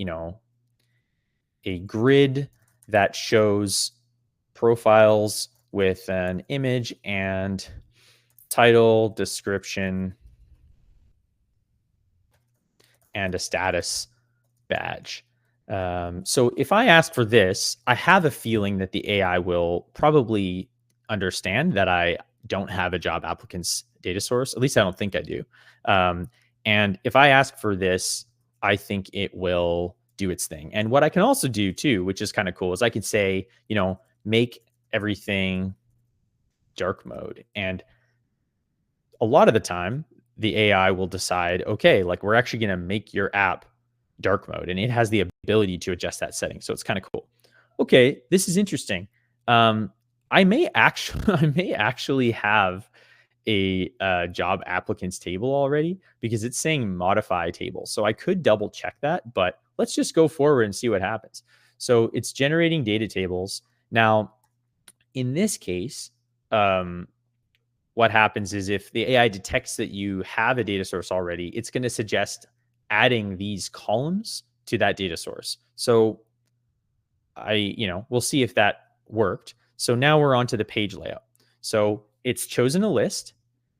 grid that shows profiles with an image and title, description, and a status badge. So if I ask for this, I have a feeling that the AI will probably understand that I don't have a job applicants data source. At least I don't think I do. And if I ask for this, I think it will do its thing. And what I can also do too, which is kind of cool, is I could say, make everything dark mode. And a lot of the time, the AI will decide, okay, like, we're actually going to make your app dark mode, and it has the ability to adjust that setting. So it's kind of cool. Okay, this is interesting. I may actually have a job applicants table already, because it's saying modify table. So I could double check that, but let's just go forward and see what happens. So it's generating data tables. Now, in this case, what happens is, if the AI detects that you have a data source already, it's going to suggest adding these columns to that data source. So we'll see if that worked. So now we're on to the page layout. So it's chosen a list,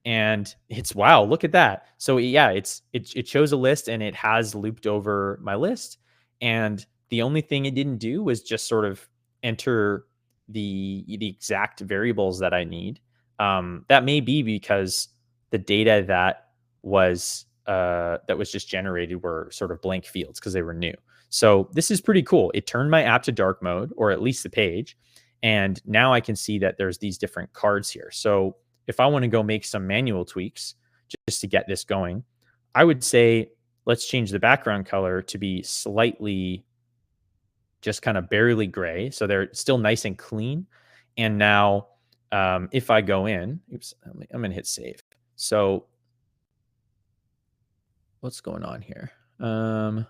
and wow, look at that. So yeah, it chose a list, and it has looped over my list. And the only thing it didn't do was just sort of enter the exact variables that I need. That may be because the data that was just generated were sort of blank fields, because they were new. So this is pretty cool. It turned my app to dark mode, or at least the page. And now I can see that there's these different cards here. So if I want to go make some manual tweaks just to get this going, I would say, let's change the background color to be slightly, just kind of barely gray, so they're still nice and clean. And now, if I go in, I'm going to hit save. So what's going on here? I'm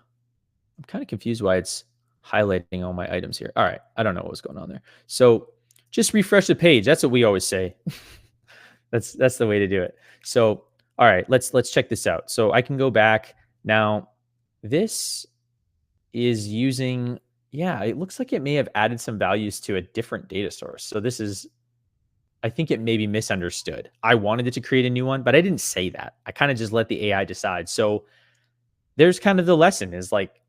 kind of confused why it's highlighting all my items here. All right, I don't know what was going on there. So just refresh the page. That's what we always say. That's the way to do it. So, all right, let's check this out. So I can go back now. This is using, it looks like it may have added some values to a different data source. So this is, I think it may be misunderstood. I wanted it to create a new one, but I didn't say that. I kind of just let the AI decide. So there's kind of the lesson, is like,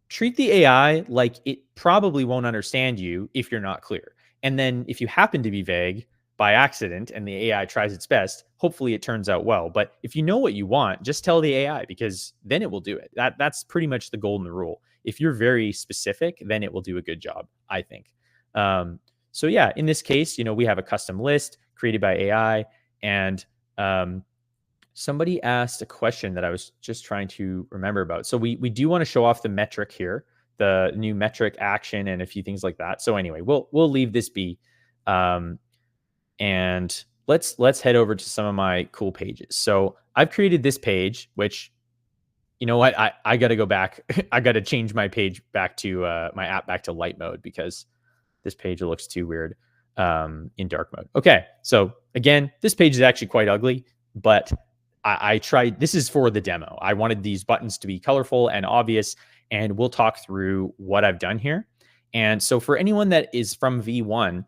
treat the AI like it probably won't understand you if you're not clear. And then if you happen to be vague by accident and the AI tries its best, hopefully it turns out well. But if you know what you want, just tell the AI, because then it will do it. That's pretty much the golden rule. If you're very specific, then it will do a good job, I think. So yeah, in this case, we have a custom list created by AI, and somebody asked a question that I was just trying to remember about. So we do want to show off the metric here, the new metric action, and a few things like that. So anyway, we'll leave this be, and let's head over to some of my cool pages. So I've created this page, which, you know what, I got to go back. I got to change my page back to my app back to light mode, because this page looks too weird in dark mode. Okay, so again, this page is actually quite ugly, but I tried, this is for the demo. I wanted these buttons to be colorful and obvious, and we'll talk through what I've done here. And so for anyone that is from V1,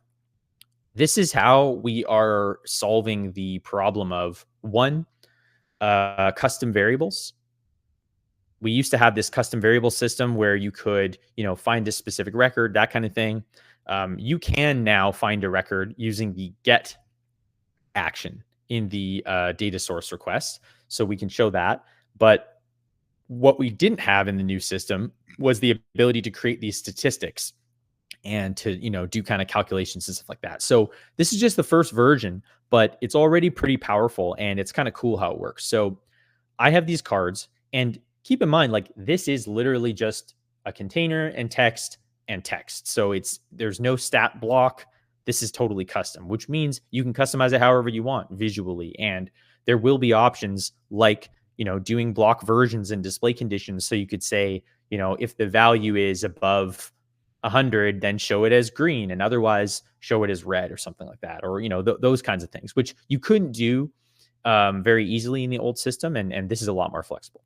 this is how we are solving the problem of one, custom variables. We used to have this custom variable system where you could, find a specific record, that kind of thing. You can now find a record using the get action in the data source request. So we can show that. But what we didn't have in the new system was the ability to create these statistics and to, do kind of calculations and stuff like that. So this is just the first version, but it's already pretty powerful and it's kind of cool how it works. So I have these cards, and keep in mind, like, this is literally just a container and text and text. So there's no stat block. This is totally custom, which means you can customize it however you want visually. And there will be options like, doing block versions and display conditions. So you could say, if the value is above 100, then show it as green, and otherwise show it as red or something like that. Or, those kinds of things, which you couldn't do very easily in the old system. And this is a lot more flexible.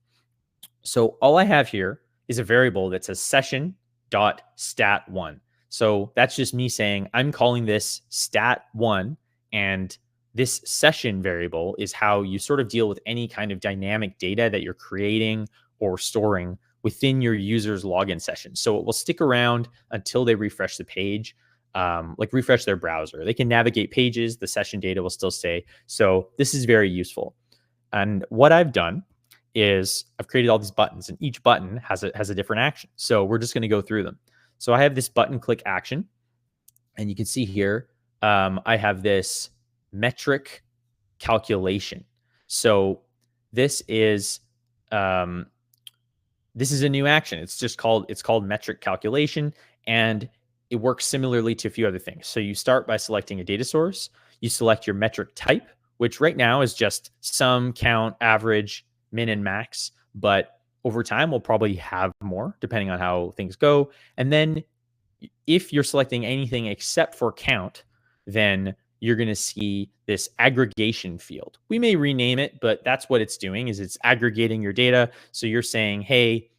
So all I have here is a variable that says session.stat1. So that's just me saying I'm calling this stat1, and this session variable is how you sort of deal with any kind of dynamic data that you're creating or storing within your user's login session. So it will stick around until they refresh the page, like refresh their browser. They can navigate pages, the session data will still stay. So this is very useful. And what I've done is I've created all these buttons, and each button has a different action. So we're just going to go through them. So I have this button click action, and you can see here, I have this metric calculation. So this is a new action. It's called metric calculation, and it works similarly to a few other things. So you start by selecting a data source. You select your metric type, which right now is just sum, count, average, min, and max. But over time, we'll probably have more depending on how things go. And then if you're selecting anything except for count, then you're going to see this aggregation field. We may rename it, but that's what it's doing, is it's aggregating your data. So you're saying, hey,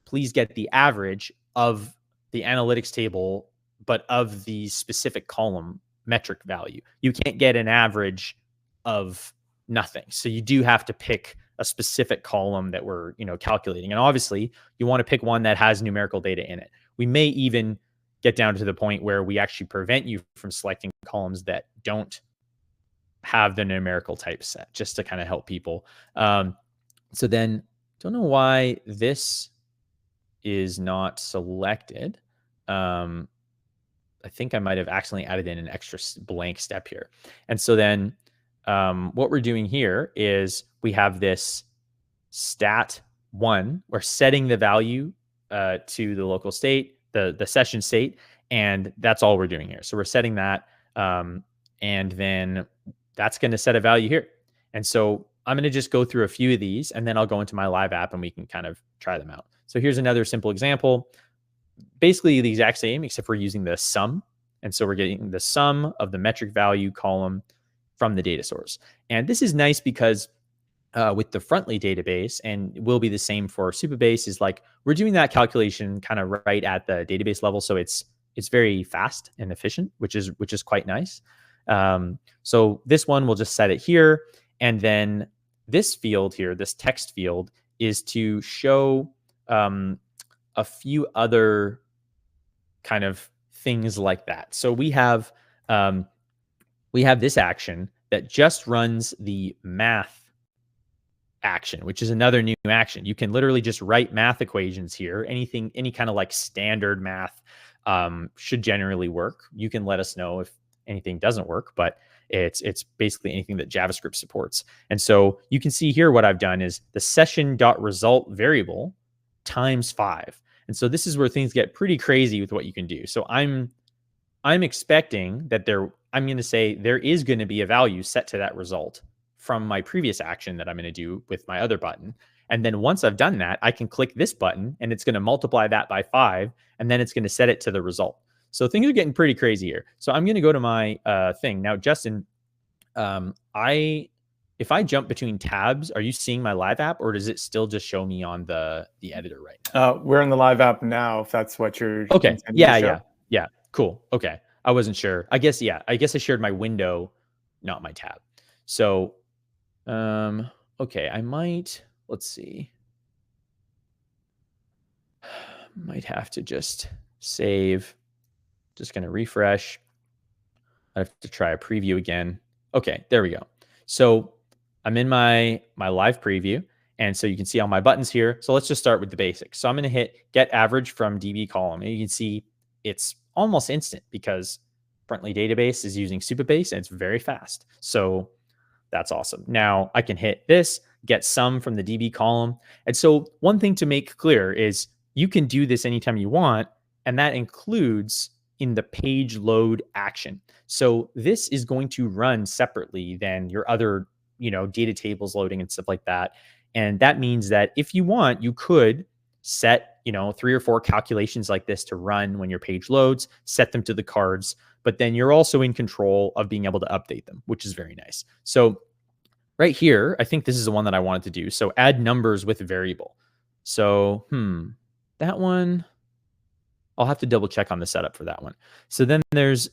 please get the average of the analytics table, but of the specific column metric value. You can't get an average of nothing. So you do have to pick a specific column that we're, calculating. And obviously you want to pick one that has numerical data in it. We may even get down to the point where we actually prevent you from selecting columns that don't have the numerical type set, just to kind of help people. So then, don't know why this is not selected. I think I might have accidentally added in an extra blank step here. And so then what we're doing here is we have this stat1. We're setting the value to the local state, the session state, and that's all we're doing here. So we're setting that, and then that's going to set a value here. And so I'm going to just go through a few of these, and then I'll go into my live app and we can kind of try them out. So here's another simple example. Basically the exact same, except for using the sum. And so we're getting the sum of the metric value column from the data source. And this is nice because with the Frontly database, and will be the same for Supabase, is like we're doing that calculation kind of right at the database level. So it's very fast and efficient, which is quite nice. So this one, we'll just set it here. And then this field here, this text field, is to show a few other kind of things like that. So we have this action that just runs the math action, which is another new action. You can literally just write math equations here. Any kind of like standard math should generally work. You can let us know if anything doesn't work, but it's basically anything that JavaScript supports. And so you can see here what I've done is the session.result variable times 5. And so this is where things get pretty crazy with what you can do. So I'm expecting that I'm going to say there is going to be a value set to that result from my previous action that I'm going to do with my other button. And then once I've done that, I can click this button and it's going to multiply that by 5, and then it's going to set it to the result. So things are getting pretty crazy here. So I'm going to go to my thing now, Justin. If I jump between tabs, are you seeing my live app, or does it still just show me on the editor right now? We're in the live app now, if that's what you're Okay. intending to Yeah, show. yeah. Cool. Okay. I wasn't sure. I guess I shared my window, not my tab. So, okay, let's see. Might have to just save. Just going to refresh. I have to try a preview again. Okay, there we go. So I'm in my live preview, and so you can see all my buttons here. So let's just start with the basics. So I'm going to hit get average from DB column, and you can see it's almost instant because Frontly database is using Supabase and it's very fast. So that's awesome. Now I can hit this, get sum from the DB column. And so one thing to make clear is you can do this anytime you want, and that includes in the page load action. So this is going to run separately than your other, data tables loading and stuff like that. And that means that if you want, you could set, 3 or 4 calculations like this to run when your page loads, set them to the cards, but then you're also in control of being able to update them, which is very nice. So right here, I think this is the one that I wanted to do. So add numbers with variable. So, that one, I'll have to double check on the setup for that one. So then there's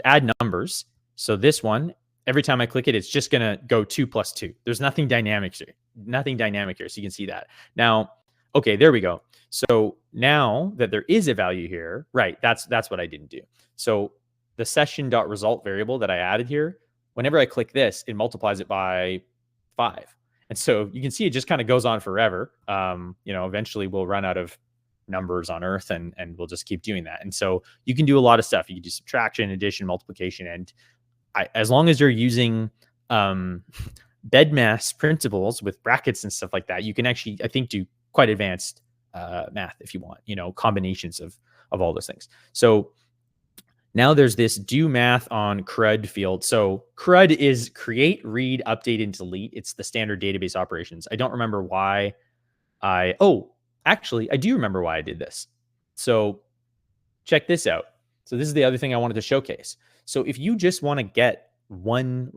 add numbers. So this one, every time I click it, it's just going to go 2 plus 2. There's nothing dynamic here. So you can see that. Now, okay, there we go. So now that there is a value here, right, that's what I didn't do. So the session.result variable that I added here, whenever I click this, it multiplies it by 5. And so you can see it just kind of goes on forever. Eventually we'll run out of numbers on Earth, and we'll just keep doing that. And so you can do a lot of stuff. You can do subtraction, addition, multiplication, and as long as you're using BEDMAS principles with brackets and stuff like that, you can actually, I think, do quite advanced math if you want, combinations of all those things. So now there's this do math on CRUD field. So CRUD is create, read, update, and delete. It's the standard database operations. I don't remember why actually, I do remember why I did this. So check this out. So this is the other thing I wanted to showcase. So if you just want to get one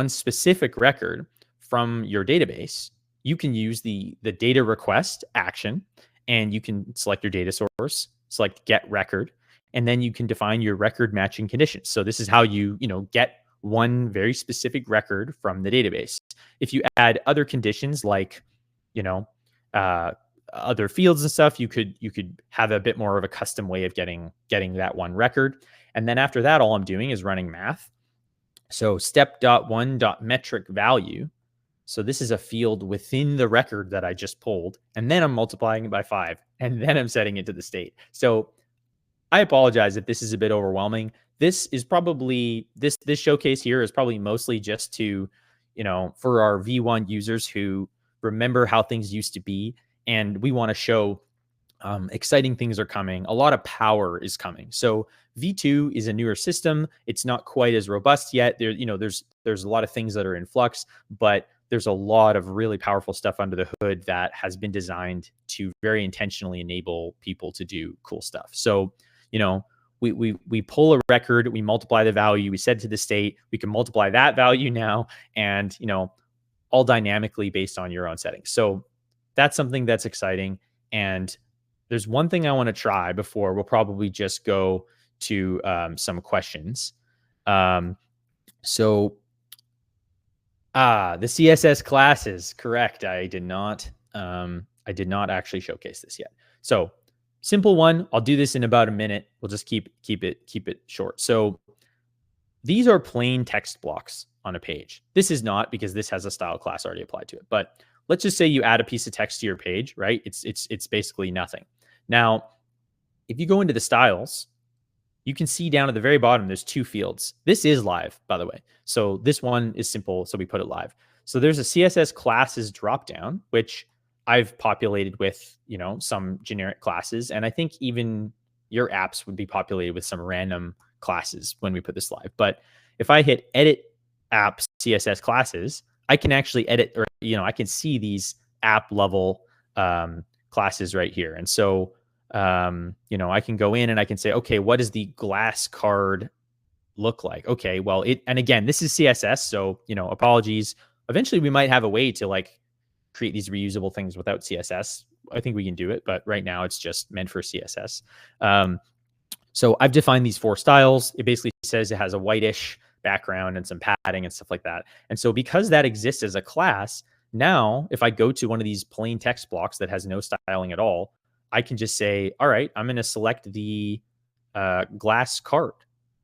specific record from your database, you can use the data request action, and you can select your data source, select get record, and then you can define your record matching conditions. So this is how you get one very specific record from the database. If you add other conditions like, other fields and stuff, you could have a bit more of a custom way of getting that one record. And then after that, all I'm doing is running math. So step.1.metric value. So this is a field within the record that I just pulled, and then I'm multiplying it by 5, and then I'm setting it to the state. So I apologize if this is a bit overwhelming. This is probably this showcase here is probably mostly just to, for our V1 users who remember how things used to be, and we want to show exciting things are coming. A lot of power is coming. So V2 is a newer system. It's not quite as robust yet. There's a lot of things that are in flux, but there's a lot of really powerful stuff under the hood that has been designed to very intentionally enable people to do cool stuff. So, we pull a record, we multiply the value, we set to the state, we can multiply that value now, and all dynamically based on your own settings. So that's something that's exciting. And there's one thing I want to try before we'll probably just go to some questions. The CSS classes, correct. I did not actually showcase this yet. So simple one. I'll do this in about a minute. We'll just keep it short. So these are plain text blocks on a page. This is not, because this has a style class already applied to it. But let's just say you add a piece of text to your page, right? It's basically nothing. Now, if you go into the styles, you can see down at the very bottom, there's 2 fields. This is live, by the way. So this one is simple, so we put it live. So there's a CSS classes dropdown, which I've populated with, some generic classes. And I think even your apps would be populated with some random classes when we put this live. But if I hit edit apps CSS classes, I can actually edit, or, I can see these app level classes right here. And so I can go in and I can say, okay, what does the glass card look like? Okay, well, and again, this is CSS, so apologies. Eventually, we might have a way to like create these reusable things without CSS. I think we can do it, but right now it's just meant for CSS. So I've defined these 4 styles. It basically says it has a whitish background and some padding and stuff like that. And so because that exists as a class, now if I go to one of these plain text blocks that has no styling at all, I can just say, all right, I'm going to select the glass card.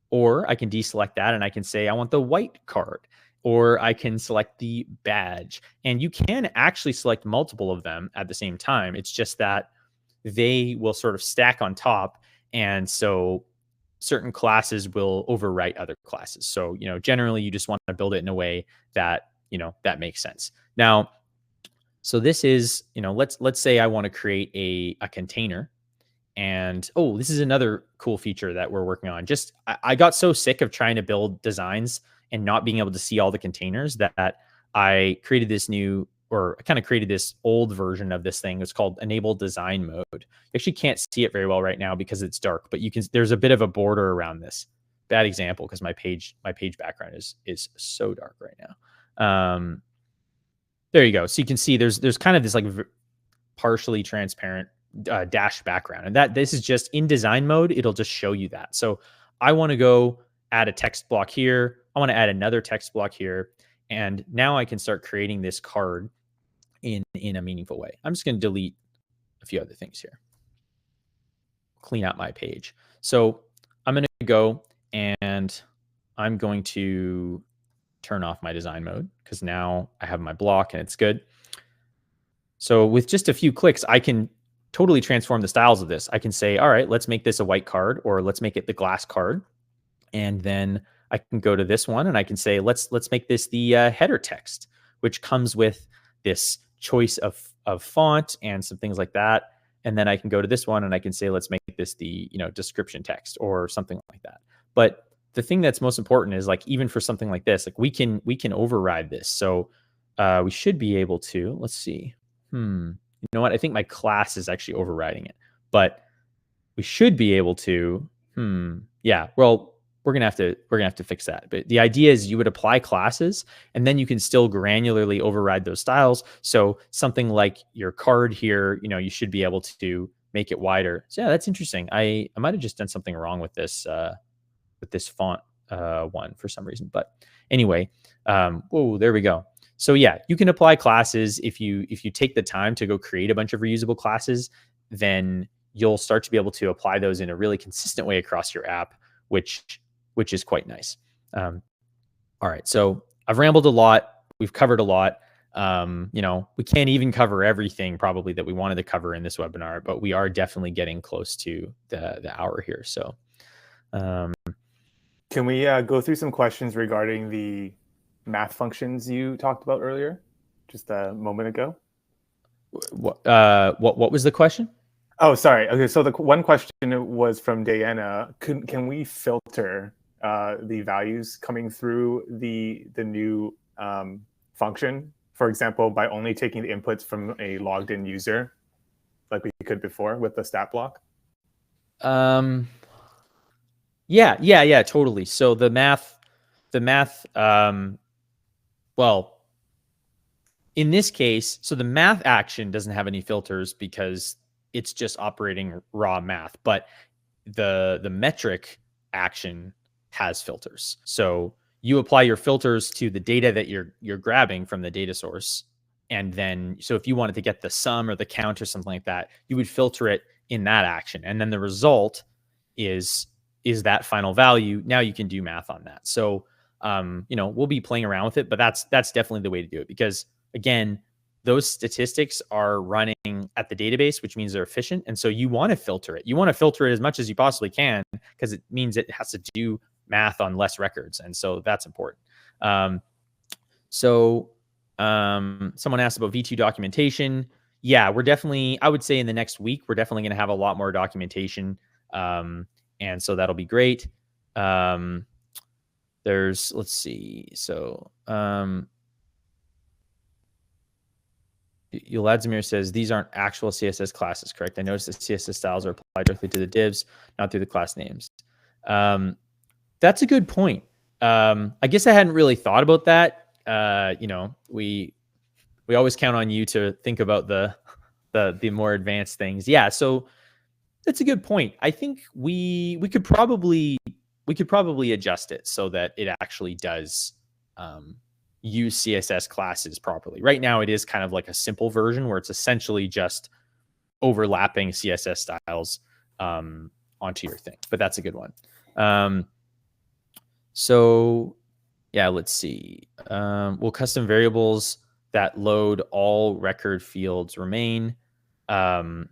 Or I can deselect that and I can say, I want the white card. Or I can select the badge. And you can actually select multiple of them at the same time. It's just that they will sort of stack on top. And so certain classes will overwrite other classes. So, generally you just want to build it in a way that, that makes sense. Now, so this is, let's say I want to create a container. And this is another cool feature that we're working on. Just I got so sick of trying to build designs and not being able to see all the containers that I created this new, or I kind of created this old version of this thing. It's called enable design mode. You actually can't see it very well right now because it's dark, but there's a bit of a border around this. Bad example because my page background is so dark right now. There you go. So you can see there's kind of this like partially transparent dash background, and that this is just in design mode. It'll just show you that. So I want to go add a text block here. I want to add another text block here, and now I can start creating this card in a meaningful way. I'm just going to delete a few other things here, clean out my page. So I'm going to go and I'm going to turn off my design mode because now I have my block and it's good. So with just a few clicks, I can totally transform the styles of this. I can say, all right, let's make this a white card, or let's make it the glass card. And then I can go to this one and I can say, let's make this the header text, which comes with this choice of font and some things like that. And then I can go to this one and I can say, let's make this the description text or something like that. But the thing that's most important is like, even for something like this, like we can override this. So we should be able to, let's see. You know what? I think my class is actually overriding it, but we should be able to. Yeah. Well, we're gonna have to fix that. But the idea is you would apply classes, and then you can still granularly override those styles. So something like your card here, you should be able to make it wider. So yeah, that's interesting. I might have just done something wrong with this font one for some reason. But anyway, there we go. So yeah, you can apply classes. If you take the time to go create a bunch of reusable classes, then you'll start to be able to apply those in a really consistent way across your app, which is quite nice. All right, so I've rambled a lot. We've covered a lot. We can't even cover everything probably that we wanted to cover in this webinar, but we are definitely getting close to the hour here. So can we go through some questions regarding the math functions you talked about earlier, just a moment ago? what was the question? Oh, sorry. Okay, so the one question was from Diana. Can we filter the values coming through the new function, for example, by only taking the inputs from a logged in user, like we could before with the stat block? Yeah, totally. So the math, well, in this case, so the math action doesn't have any filters because it's just operating raw math, but the metric action has filters. So you apply your filters to the data that you're grabbing from the data source. And then, so if you wanted to get the sum or the count or something like that, you would filter it in that action. And then the result is that final value. Now you can do math on that. So, we'll be playing around with it, but that's definitely the way to do it, because again, those statistics are running at the database, which means they're efficient. And so you want to filter it. You want to filter it as much as you possibly can, because it means it has to do math on less records. And so that's important. Someone asked about V2 documentation. Yeah, I would say in the next week, we're definitely going to have a lot more documentation. And so that'll be great. Let's see. So, Yuladzimir says these aren't actual CSS classes, correct? I noticed that CSS styles are applied directly to the divs, not through the class names. That's a good point. I guess I hadn't really thought about that. We always count on you to think about the more advanced things. Yeah, so that's a good point. I think we could probably adjust it so that it actually does use CSS classes properly. Right now, it is kind of like a simple version where it's essentially just overlapping CSS styles onto your thing. But that's a good one. So yeah, let's see. Will custom variables that load all record fields remain? So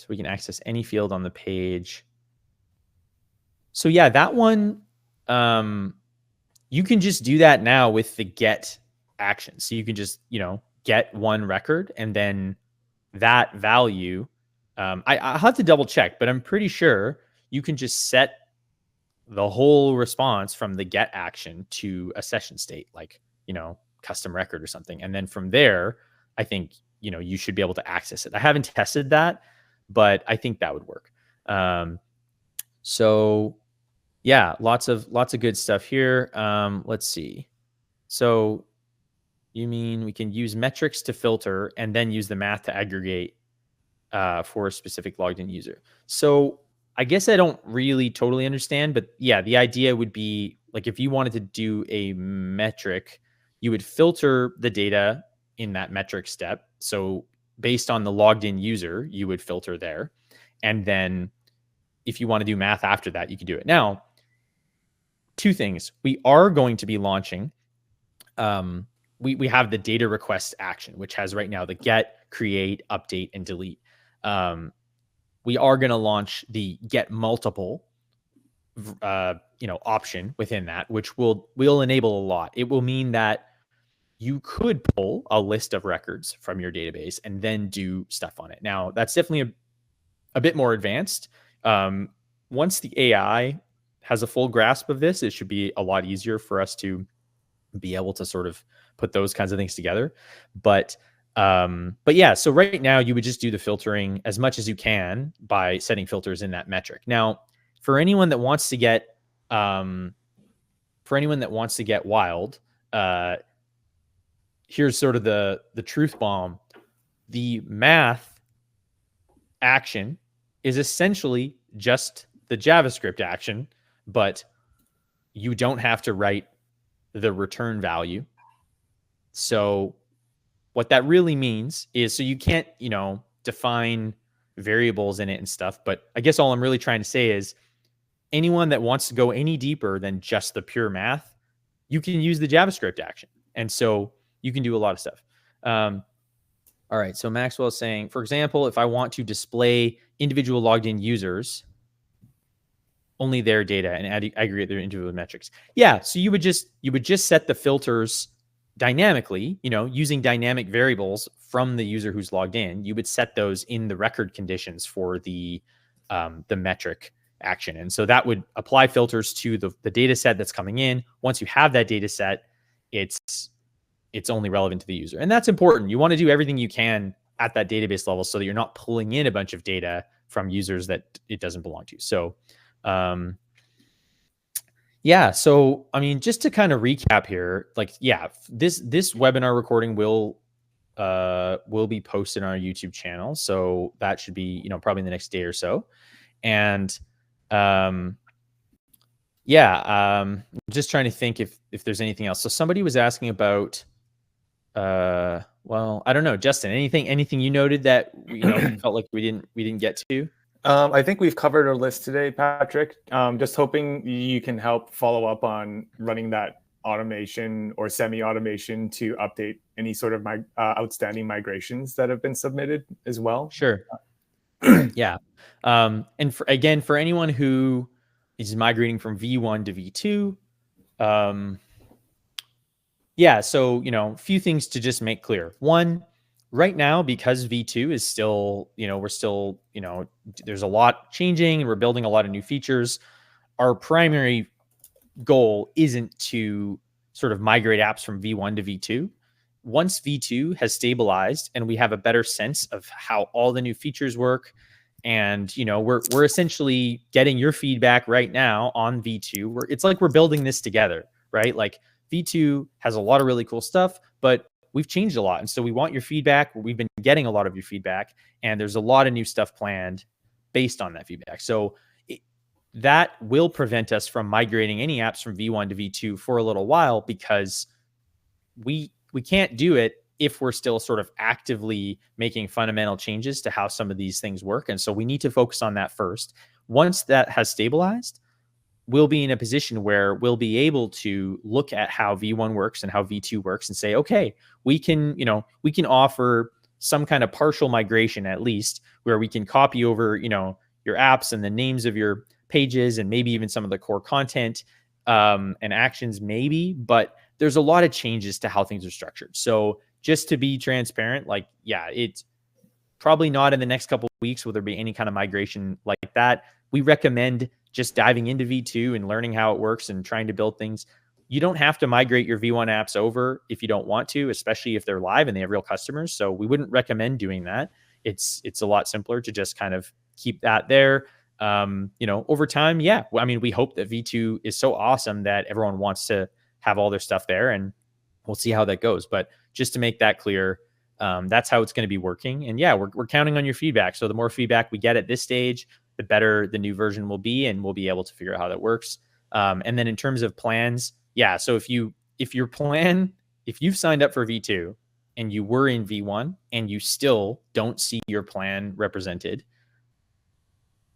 we can access any field on the page. So yeah, that one, you can just do that now with the get action. So you can just, get one record and then that value, I'll have to double check, but I'm pretty sure you can just set the whole response from the get action to a session state, like, custom record or something. And then from there, I think, you should be able to access it. I haven't tested that, but I think that would work. So yeah, lots of good stuff here. Let's see. So you mean we can use metrics to filter and then use the math to aggregate for a specific logged in user? So I guess I don't really totally understand, but yeah, the idea would be like if you wanted to do a metric, you would filter the data in that metric step. So based on the logged in user, you would filter there. And then if you want to do math after that, you could do it. Now, two things. We are going to be launching, we have the data request action, which has right now the get, create, update, and delete. We are going to launch the get multiple option within that, which will enable a lot. It will mean that you could pull a list of records from your database and then do stuff on it. Now, that's definitely a bit more advanced. Once the AI has a full grasp of this, it should be a lot easier for us to be able to sort of put those kinds of things together. But yeah, so right now you would just do the filtering as much as you can by setting filters in that metric. Now, for anyone that wants to get wild, here's sort of the truth bomb. The math action is essentially just the JavaScript action, but you don't have to write the return value. So what that really means is, so you can't, define variables in it and stuff. But I guess all I'm really trying to say is anyone that wants to go any deeper than just the pure math, you can use the JavaScript action. And so you can do a lot of stuff. All right. So Maxwell is saying, for example, if I want to display individual logged in users, only their data and aggregate their individual metrics. Yeah. So you would just set the filters dynamically, using dynamic variables from the user who's logged in. You would set those in the record conditions for the metric action. And so that would apply filters to the data set that's coming in. Once you have that data set, it's only relevant to the user. And that's important. You want to do everything you can at that database level so that you're not pulling in a bunch of data from users that it doesn't belong to. So, yeah. So, I mean, just to kind of recap here, like, yeah, this webinar recording will be posted on our YouTube channel. So that should be, probably in the next day or so. And, just trying to think if there's anything else. So somebody was asking about, well, I don't know, Justin, anything you noted that, felt like we didn't get to? I think we've covered our list today, Patrick. Just hoping you can help follow up on running that automation or semi-automation to update any sort of outstanding migrations that have been submitted as well. Sure. Yeah. And for anyone who is migrating from V1 to V2, yeah, so, a few things to just make clear. One, right now, because V2 is still, we're still, there's a lot changing and we're building a lot of new features. Our primary goal isn't to sort of migrate apps from V1 to V2. once V2 has stabilized and we have a better sense of how all the new features work, and we're essentially getting your feedback right now on V2. It's like we're building this together, right? Like V2 has a lot of really cool stuff, but we've changed a lot, and so we want your feedback. We've been getting a lot of your feedback, and there's a lot of new stuff planned based on that feedback. So that will prevent us from migrating any apps from V1 to V2 for a little while, because we can't do it if we're still sort of actively making fundamental changes to how some of these things work. And so we need to focus on that first. Once that has stabilized, we'll be in a position where we'll be able to look at how V1 works and how V2 works and say, okay, we can offer some kind of partial migration, at least, where we can copy over, your apps and the names of your pages and maybe even some of the core content and actions, maybe. But there's a lot of changes to how things are structured. So just to be transparent, like, yeah, it's probably not in the next couple of weeks will there be any kind of migration like that. We recommend just diving into V2 and learning how it works and trying to build things. You don't have to migrate your V1 apps over if you don't want to, especially if they're live and they have real customers. So we wouldn't recommend doing that. It's a lot simpler to just kind of keep that there. Over time, yeah. I mean, we hope that V2 is so awesome that everyone wants to have all their stuff there, and we'll see how that goes. But just to make that clear, that's how it's going to be working. And yeah, we're counting on your feedback. So the more feedback we get at this stage, the better the new version will be, and we'll be able to figure out how that works. And then in terms of plans, yeah. So if you've signed up for V2 and you were in V1 and you still don't see your plan represented,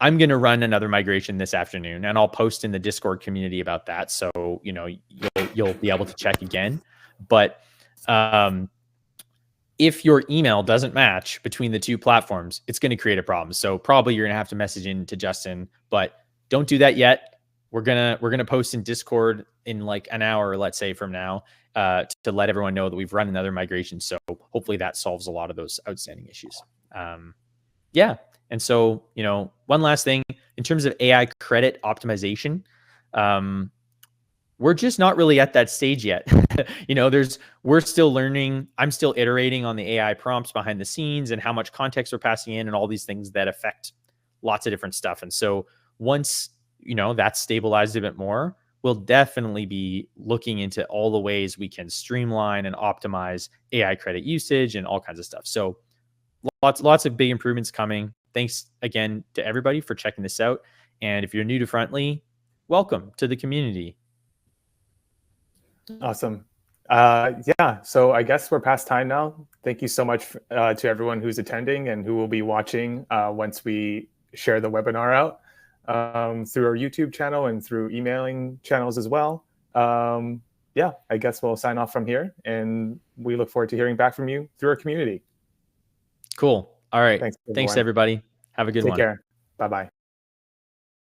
I'm going to run another migration this afternoon, and I'll post in the Discord community about that. So, you'll be able to check again. But if your email doesn't match between the two platforms, it's going to create a problem. So probably you're going to have to message in to Justin, but don't do that yet. We're going to post in Discord in like an hour, let's say, from now, to let everyone know that we've run another migration. So hopefully that solves a lot of those outstanding issues. Yeah. And so, one last thing in terms of AI credit optimization, we're just not really at that stage yet. We're still learning. I'm still iterating on the AI prompts behind the scenes and how much context we're passing in and all these things that affect lots of different stuff. And so once, that's stabilized a bit more, we'll definitely be looking into all the ways we can streamline and optimize AI credit usage and all kinds of stuff. So lots of big improvements coming. Thanks again to everybody for checking this out. And if you're new to Frontly, welcome to the community. Awesome. Yeah, so I guess we're past time now. Thank you so much to everyone who's attending and who will be watching once we share the webinar out through our YouTube channel and through emailing channels as well. Yeah, I guess we'll sign off from here, and we look forward to hearing back from you through our community. Cool. All right. Thanks everybody. Have a good one. Take care. Bye-bye.